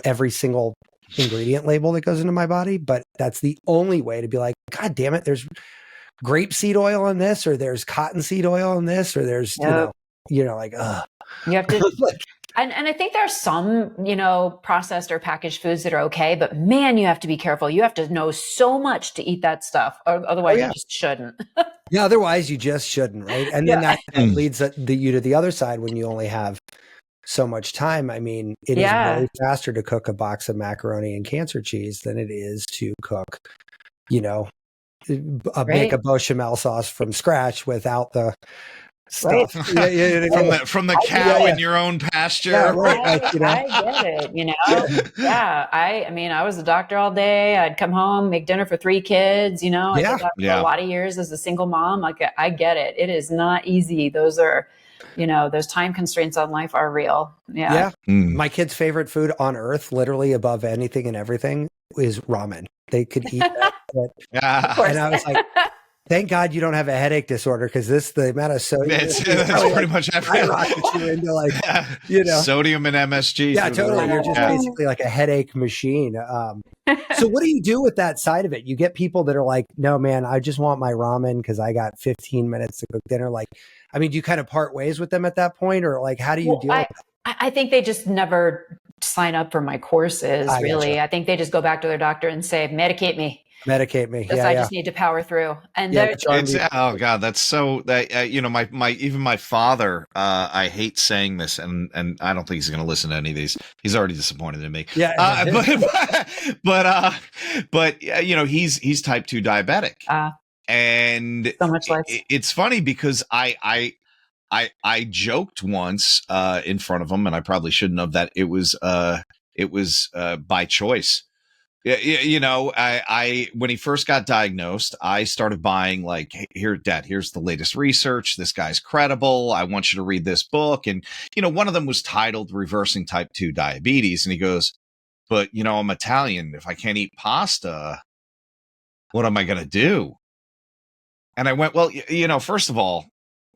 every single ingredient label that goes into my body, but that's the only way to be like, God damn it, there's grapeseed oil in this, or there's cottonseed oil in this, or there's, like, you have to, and I think there's some, processed or packaged foods that are okay, but man, you have to be careful. You have to know so much to eat that stuff. Or otherwise you just shouldn't. Yeah. Otherwise you just shouldn't. Right. And then that leads you to the other side when you only have so much time. I mean, it is way faster to cook a box of macaroni and cancer cheese than it is to cook, make a bechamel sauce from scratch without the stuff from the cow in your own pasture. I get it. I mean, I was a doctor all day. I'd come home, make dinner for 3 kids. I did that for a lot of years as a single mom. Like, I get it. It is not easy. Those are, those time constraints on life are real. Yeah. My kids' favorite food on earth, literally above anything and everything, is ramen. They could eat that. And I was like, thank God you don't have a headache disorder, because the amount of sodium. That's pretty much everything. You into sodium and MSG. Yeah, totally. You're just basically like a headache machine. So what do you do with that side of it? You get people that are like, no, man, I just want my ramen because I got 15 minutes to cook dinner. Like, I mean, do you kind of part ways with them at that point, or like, how do you deal with that? I think they just never sign up for my courses, really. I think they just go back to their doctor and say, medicate me. Because I just need to power through. And oh God, that's so that even my father, I hate saying this, and I don't think he's going to listen to any of these. He's already disappointed in me. But he's type 2 diabetic. And so much less. It's funny because I joked once in front of him, and I probably shouldn't have, that it was by choice. I when he first got diagnosed, I started buying, like, hey, here, Dad, here's the latest research. This guy's credible. I want you to read this book. And, one of them was titled Reversing Type 2 Diabetes. And he goes, but, I'm Italian. If I can't eat pasta, what am I going to do? And I went, well, first of all,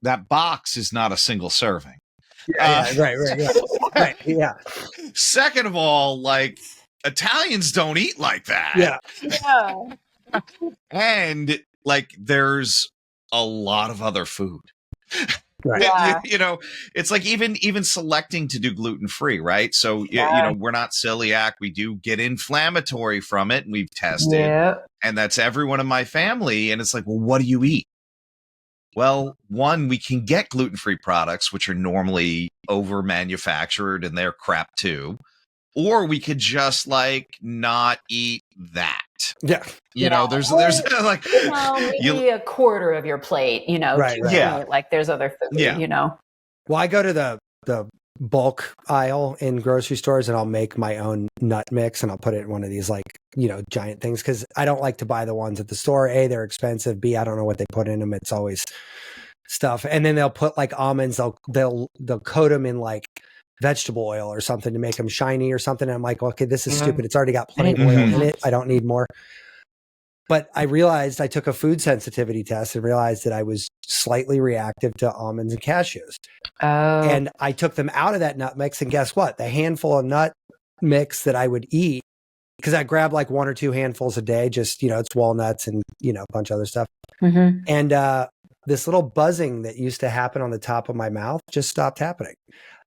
that box is not a single serving. Right. Yeah. Second of all, like, Italians don't eat like that. Yeah. And like, there's a lot of other food. Right. Yeah. It's like even selecting to do gluten-free, right? So, we're not celiac. We do get inflammatory from it, and we've tested. And that's everyone in my family. And it's like, well, what do you eat? Well, one, we can get gluten-free products, which are normally over-manufactured, and they're crap too. Or we could just like not eat that. Yeah. There's like maybe a quarter of your plate, Right. Yeah. Like there's other food, Well, I go to the bulk aisle in grocery stores, and I'll make my own nut mix, and I'll put it in one of these, like, giant things, because I don't like to buy the ones at the store. A, they're expensive. B, I don't know what they put in them. It's always stuff. And then they'll put like almonds. They'll coat them in like vegetable oil or something to make them shiny or something. And I'm like, okay, this is stupid. It's already got plenty of oil in it. I don't need more. But I realized, I took a food sensitivity test and realized that I was slightly reactive to almonds and cashews. And I took them out of that nut mix. And guess what? The handful of nut mix that I would eat, because I grab like 1 or 2 handfuls a day, just, it's walnuts and, a bunch of other stuff. And this little buzzing that used to happen on the top of my mouth just stopped happening.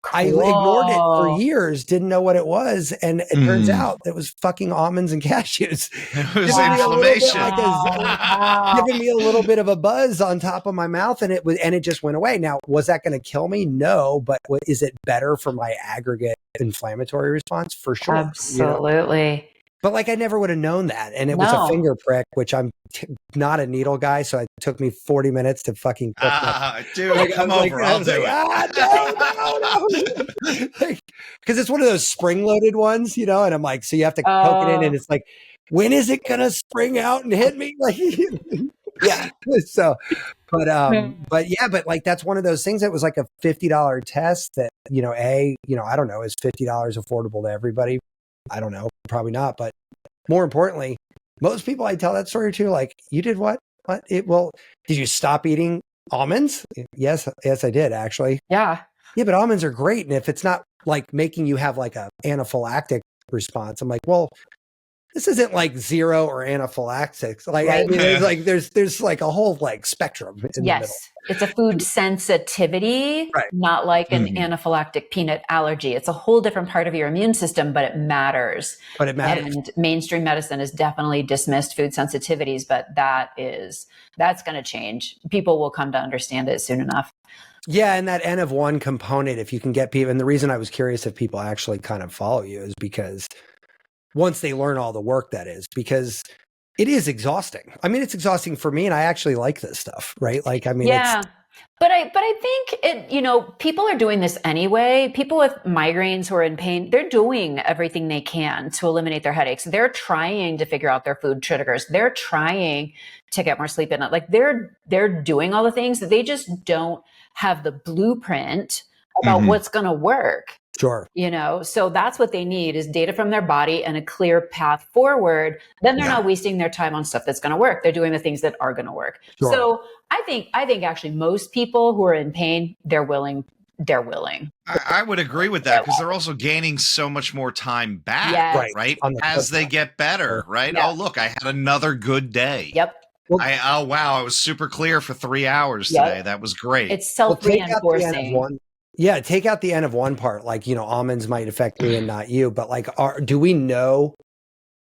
Cool. I ignored it for years, didn't know what it was, and it turns out it was fucking almonds and cashews. It was inflammation, giving me a little bit of a buzz on top of my mouth, and it just went away. Now, was that going to kill me? No, but is it better for my aggregate inflammatory response? For sure, absolutely. But like, I never would have known that, and it was a finger prick, which I'm not a needle guy, so took me 40 minutes to fucking cook. Dude, like, come over. I'll do it. No. Because it's one of those spring-loaded ones, and I'm like, so you have to cook it in, and it's like, when is it gonna spring out and hit me? Like, yeah. So, but like that's one of those things that was like a $50 test that, I don't know, is $50 affordable to everybody? I don't know, probably not. But more importantly, most people I tell that story to, like, you did what? What? Did you stop eating almonds? Yes, I did actually. Yeah. Yeah, but almonds are great. And if it's not like making you have like a anaphylactic response, I'm like, well, this isn't like zero or anaphylactics. Like, right. I mean, there's like a whole like spectrum in the middle. It's a food sensitivity, not like an anaphylactic peanut allergy. It's a whole different part of your immune system, but it matters. And mainstream medicine has definitely dismissed food sensitivities, but that's going to change. People will come to understand it soon enough. Yeah. And that N of 1 component, if you can get people, and the reason I was curious if people actually kind of follow you is because once they learn all the work that is, because it is exhausting. I mean, it's exhausting for me, and I actually like this stuff, right? Like, I mean, but I think it, people are doing this anyway. People with migraines who are in pain, they're doing everything they can to eliminate their headaches. They're trying to figure out their food triggers. They're trying to get more sleep at night. Like they're doing all the things. They just don't have the blueprint about what's going to work. Sure. So that's what they need is data from their body and a clear path forward. Then they're not wasting their time on stuff that's going to work. They're doing the things that are going to work. Sure. So I think actually most people who are in pain, they're willing. I would agree with that because they're also gaining so much more time back, right? As they get better, right? Yeah. Oh, look, I had another good day. Yep. Wow, I was super clear for 3 hours today. That was great. It's self-reinforcing. Yeah, take out the N of 1 part. Like, almonds might affect me and not you, but like, do we know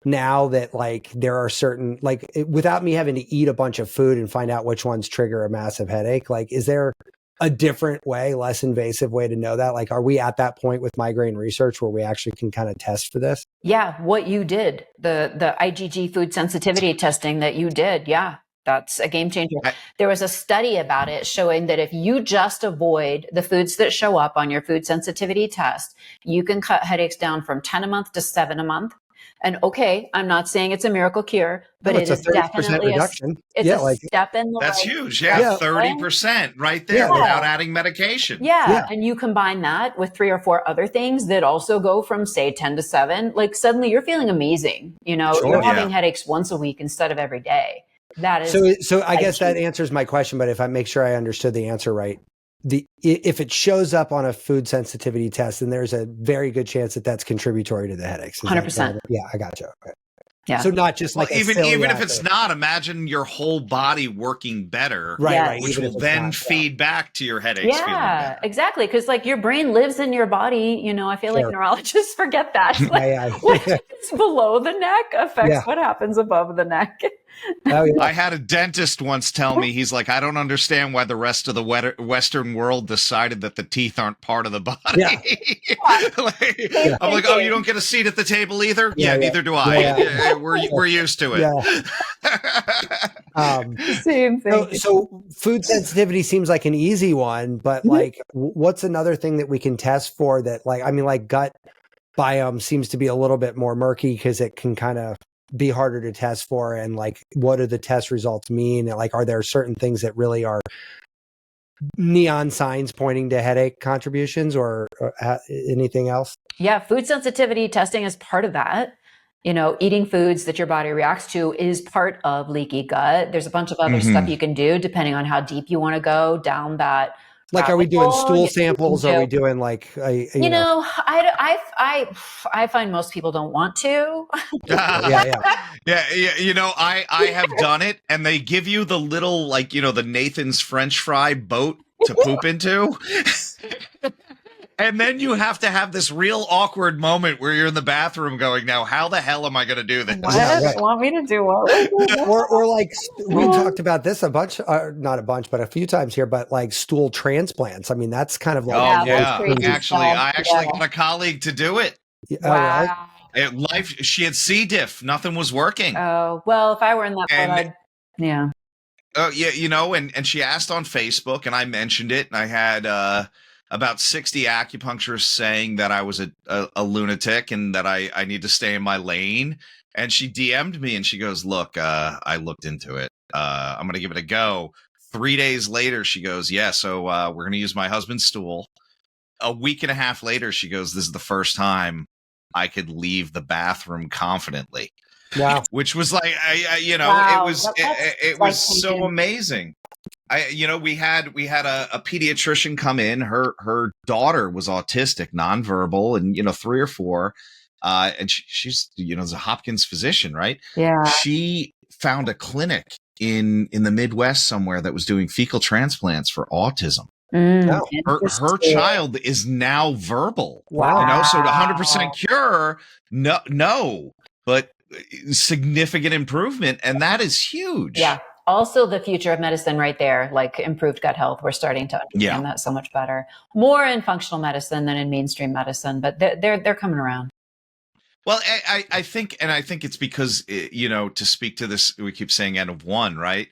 now that like there are certain, like, without me having to eat a bunch of food and find out which ones trigger a massive headache? Like, is there a different way, less invasive way to know that? Like, are we at that point with migraine research where we actually can kind of test for this? Yeah, what you did, the IgG food sensitivity testing that you did. Yeah. That's a game changer. There was a study about it showing that if you just avoid the foods that show up on your food sensitivity test, you can cut headaches down from 10 a month to 7 a month. And okay, I'm not saying it's a miracle cure, but it is definitely reduction. A step in the That's huge. Yeah, 30% right there without adding medication. Yeah. And you combine that with 3 or 4 other things that also go from say 10 to 7, like suddenly you're feeling amazing. You're having headaches once a week instead of every day. That is so I guess that answers my question, but if I make sure I understood the answer right, if it shows up on a food sensitivity test, then there's a very good chance that that's contributory to the headaches. 100%. Yeah, I got you. Okay. Yeah. So not just like even if it's not, imagine your whole body working better, right? Which will then feed back to your headaches. Yeah, exactly. Because like your brain lives in your body. I feel like neurologists forget that. Like, what's below the neck affects what happens above the neck. I had a dentist once tell me, he's like, I don't understand why the rest of the Western world decided that the teeth aren't part of the body. I'm like, oh, you don't get a seat at the table either? Yeah, neither do I. We're used to it. Same thing. So food sensitivity seems like an easy one, but like, what's another thing that we can test for that? Like, I mean, like gut biome seems to be a little bit more murky because it can kind of be harder to test for. And like, what do the test results mean? And like, are there certain things that really are neon signs pointing to headache contributions or anything else? Yeah, food sensitivity testing is part of that. Eating foods that your body reacts to is part of leaky gut. There's a bunch of other stuff you can do depending on how deep you want to go down that. Like, are we doing stool samples? Are we doing like, I find most people don't want to. I have done it, and they give you the little, like, the Nathan's French fry boat to poop into. And then you have to have this real awkward moment where you're in the bathroom going, now, how the hell am I going to do this? What? Want me to do what? or like, we talked about this a bunch, not a bunch, but a few times here, but like stool transplants. I mean, that's kind of like. I actually got a colleague to do it. Wow. She had C. diff. Nothing was working. Oh, well, if I were in that boat, Oh yeah, and she asked on Facebook, and I mentioned it, and I had about 60 acupuncturists saying that I was a lunatic and that I need to stay in my lane. And she DM'd me and she goes, "Look, I looked into it. I'm going to give it a go." 3 days later, she goes, "Yeah, so we're going to use my husband's stool." A week and a half later, she goes, "This is the first time I could leave the bathroom confidently." Wow. Which was like, wow. it was so amazing. We had a pediatrician come in. Her daughter was autistic, nonverbal, and 3 or 4. And she's is a Hopkins physician, right? Yeah. She found a clinic in the Midwest somewhere that was doing fecal transplants for autism. Her child is now verbal. Wow. So 100% cure, no, but significant improvement, and that is huge. Yeah. Also the future of medicine right there, like improved gut health. We're starting to understand that so much better. More in functional medicine than in mainstream medicine, but they're coming around. Well, I think it's because, to speak to this, we keep saying N of 1, right?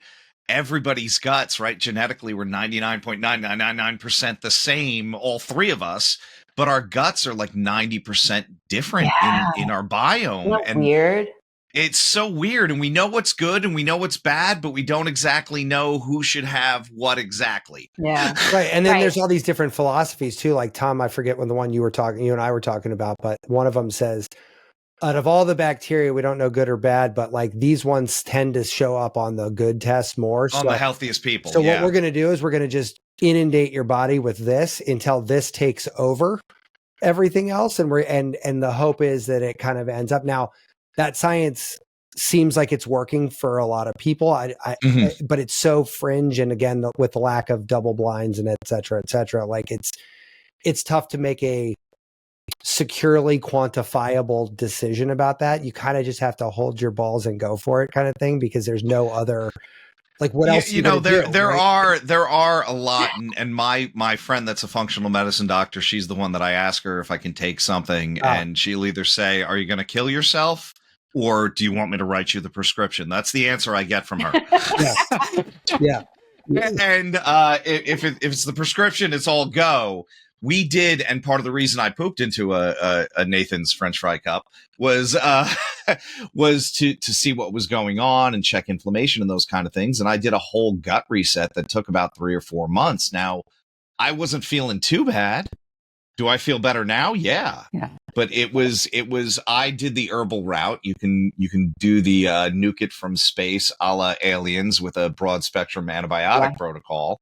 Everybody's guts, right? Genetically, we're 99.9999% the same, all 3 of us, but our guts are like 90% different in our biome. Isn't that weird? It's so weird, and we know what's good and we know what's bad, but we don't exactly know who should have what exactly. Yeah. Right. And then there's all these different philosophies too. Like Tom, I forget when the one you and I were talking about, but one of them says, out of all the bacteria, we don't know good or bad, but like these ones tend to show up on the good test more. On the healthiest people. So what we're going to do is we're going to just inundate your body with this until this takes over everything else. And and the hope is that it kind of ends up. Now that science seems like it's working for a lot of people, but it's so fringe. And again, with the lack of double blinds and et cetera, like it's tough to make a securely quantifiable decision about that. You kind of just have to hold your balls and go for it kind of thing, because there's no other, like, what else? There are a lot. And my friend that's a functional medicine doctor, she's the one that I ask her if I can take something, and she'll either say, "Are you going to kill yourself? Or do you want me to write you the prescription?" That's the answer I get from her. Yeah. And if it's the prescription, it's all go. We did, and part of the reason I pooped into a Nathan's French fry cup was to see what was going on and check inflammation and those kind of things. And I did a whole gut reset that took about 3 or 4 months. Now, I wasn't feeling too bad. Do I feel better now? Yeah. But it was I did the herbal route. You can do the nuke it from space a la Aliens with a broad spectrum antibiotic protocol.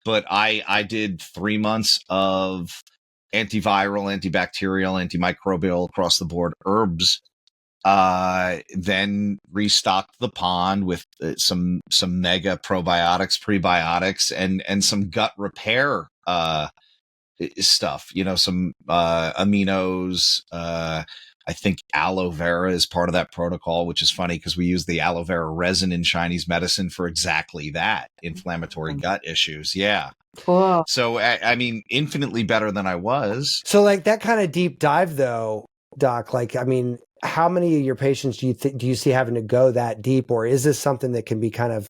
But I did 3 months of antiviral, antibacterial, antimicrobial across the board herbs. Then restocked the pond with some mega probiotics, prebiotics, and some gut repair stuff. Some aminos. I think aloe vera is part of that protocol, which is funny because we use the aloe vera resin in Chinese medicine for exactly that, inflammatory gut issues. Yeah. Cool. So, I mean, infinitely better than I was. So like that kind of deep dive though, Doc, like, I mean, how many of your patients do you see having to go that deep, or is this something that can be kind of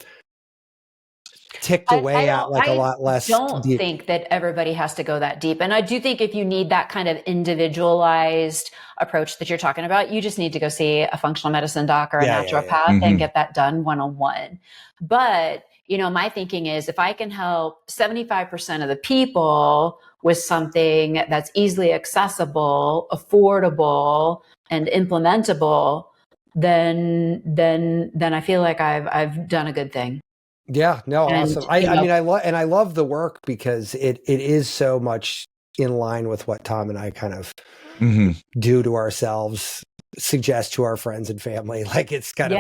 ticked away at like a lot less? I don't think that everybody has to go that deep. And I do think if you need that kind of individualized approach that you're talking about, you just need to go see a functional medicine doc or a naturopath and get that done one-on-one. But, my thinking is if I can help 75% of the people with something that's easily accessible, affordable, and implementable, then I feel like I've done a good thing. Yeah, no, awesome. I love the work because it is so much in line with what Tom and I kind of do to ourselves, suggest to our friends and family. Like it's kind of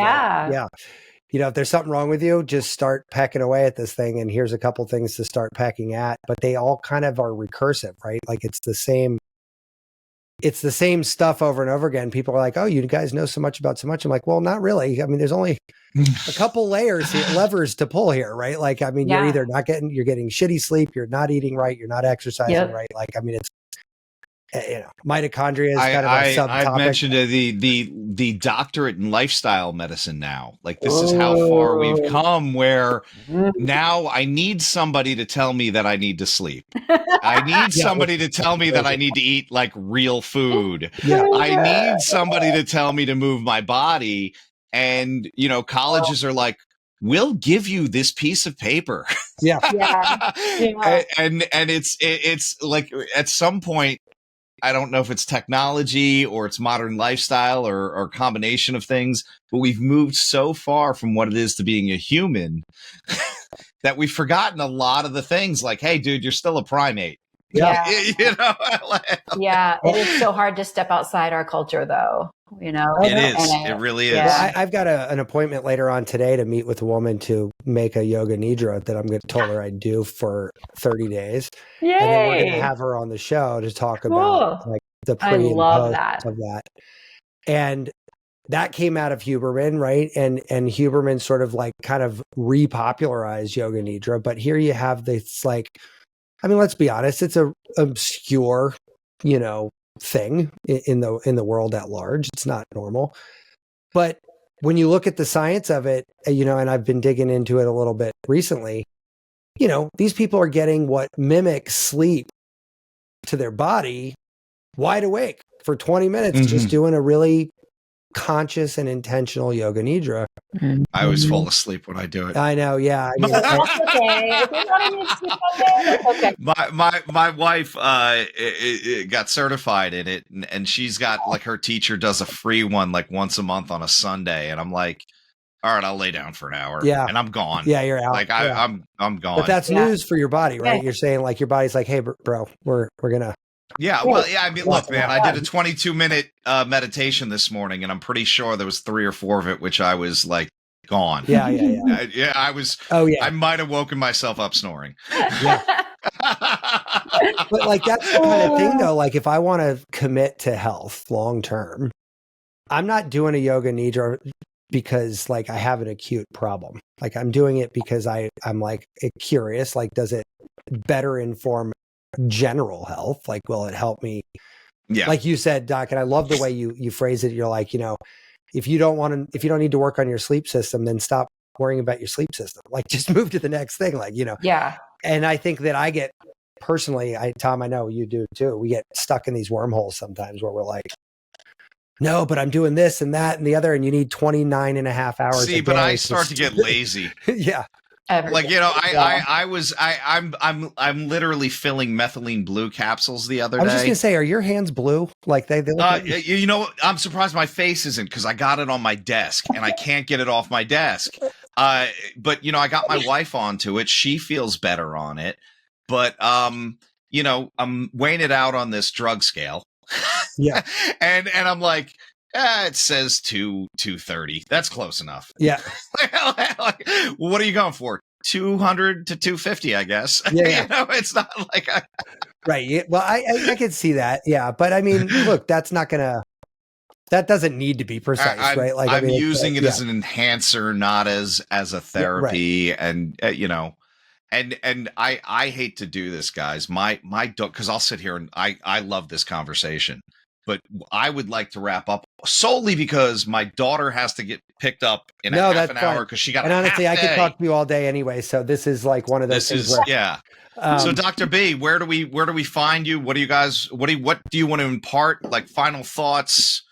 if there's something wrong with you, just start pecking away at this thing. And here's a couple things to start pecking at, but they all kind of are recursive, right? Like it's the same stuff over and over again. People are like, "Oh, you guys know so much about so much." I'm like, well, not really. I mean, there's only a couple levers to pull here, right? Like, I mean, you're either you're getting shitty sleep, you're not eating right, you're not exercising right. Like, I mean, mitochondria is kind of a subtopic. I've mentioned the doctorate in lifestyle medicine now. Like, this is how far we've come, where now I need somebody to tell me that I need to sleep. I need somebody to tell me that I need to eat like real food. I need somebody to tell me to move my body. And, colleges are like, we'll give you this piece of paper. Yeah. And it's like, at some point, I don't know if it's technology or it's modern lifestyle or a combination of things, but we've moved so far from what it is to being a human that we've forgotten a lot of the things. Like, hey, dude, you're still a primate. Yeah. Yeah. It is so hard to step outside our culture, though. It is. It really is. Well, I've got an appointment later on today to meet with a woman to make a yoga nidra that I'm going to tell her I do for 30 days. Yay. And then we're going to have her on the show to talk about like the pre and post of that. And that came out of Huberman, right? And Huberman sort of like kind of repopularized yoga nidra. But here you have this, like, I mean, let's be honest, it's a obscure, thing in the world at large. It's not normal. But when you look at the science of it, and I've been digging into it a little bit recently, these people are getting what mimics sleep to their body wide awake for 20 minutes, just doing a really conscious and intentional yoga nidra. I always fall asleep when I do it. I know, yeah. I mean, okay. My wife got certified in it, and she's got, like, her teacher does a free one like once a month on a Sunday, and I'm like, all right, I'll lay down for an hour, and I'm gone. Yeah, you're out. Like, I'm gone. But that's news for your body, right? Yeah. You're saying, like, your body's like, hey, bro, we're gonna. Yeah, well, I mean, look, man, I did a 22-minute meditation this morning, and I'm pretty sure there was 3 or 4 of it which I was like gone. Yeah. I was. Oh yeah. I might have woken myself up snoring. Yeah. But like, that's the kind of thing, though. Like, if I want to commit to health long term, I'm not doing a yoga nidra because, like, I have an acute problem. Like, I'm doing it because I'm like curious. Like, does it better inform general health? Like, will it help me? Yeah. Like you said, Doc, and I love the way you phrase it. You're like, if you don't need to work on your sleep system, then stop worrying about your sleep system. Like, just move to the next thing. Like, Yeah. And I think that I get personally, Tom, I know you do too. We get stuck in these wormholes sometimes where we're like, no, but I'm doing this and that and the other, and you need 29 and a half hours. See, but I start to get lazy. Yeah. Like, I'm literally filling methylene blue capsules the other day. I was just gonna say, are your hands blue? Like they look I'm surprised my face isn't, because I got it on my desk and I can't get it off my desk. But I got my wife onto it. She feels better on it. But I'm weighing it out on this drug scale. Yeah. and I'm like, it says 230. That's close enough. Yeah. Like, what are you going for? 200 to 250, I guess. Yeah. It's not like right. Yeah. Well, I could see that. Yeah. But I mean, look, that doesn't need to be precise, right? Like, I'm using it as an enhancer, not as a therapy. Yeah, right. And I hate to do this, guys. My dog, because I'll sit here and I love this conversation, but I would like to wrap up solely because my daughter has to get picked up in half an hour because she got. And honestly, I could talk to you all day anyway. So this is like one of those. So Dr. B, where do we find you? What do you guys? What do you want to impart? Like, final thoughts.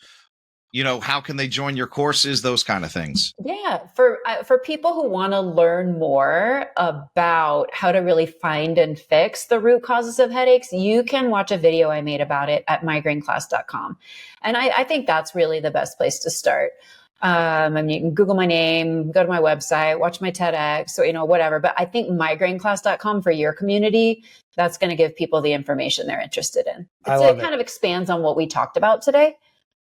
How can they join your courses? Those kind of things. Yeah. For people who want to learn more about how to really find and fix the root causes of headaches, you can watch a video I made about it at migraineclass.com. And I think that's really the best place to start. I mean, you can Google my name, go to my website, watch my TEDx, or, whatever. But I think migraineclass.com for your community, that's going to give people the information they're interested in. It kind of expands on what we talked about today.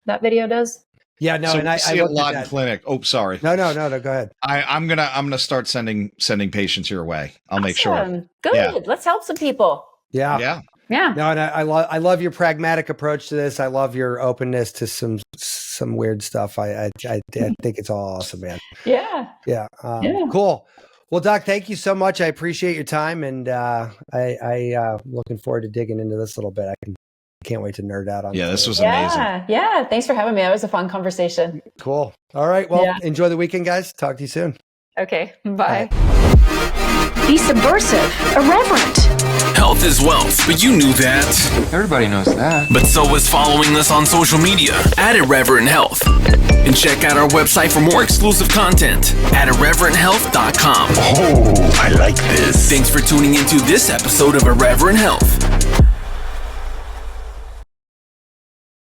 That video does. Yeah, no, so and I see a lot in clinic. Oh, sorry. No, go ahead. I'm gonna start sending patients your way. I'll make sure. Good. Yeah. Let's help some people. Yeah. No, and I love your pragmatic approach to this. I love your openness to some weird stuff. I think it's all awesome, man. Yeah. Cool. Well, Doc, thank you so much. I appreciate your time, and I looking forward to digging into this a little bit. I can can't wait to nerd out on. Yeah, this was amazing. Yeah. Thanks for having me. That was a fun conversation. Cool. All right. Well, enjoy the weekend, guys. Talk to you soon. Okay. Bye. Be subversive, irreverent. Health is wealth, but you knew that. Everybody knows that. But so is following us on social media at Irreverent Health. And check out our website for more exclusive content at irreverenthealth.com. Oh, I like this. Thanks for tuning into this episode of Irreverent Health.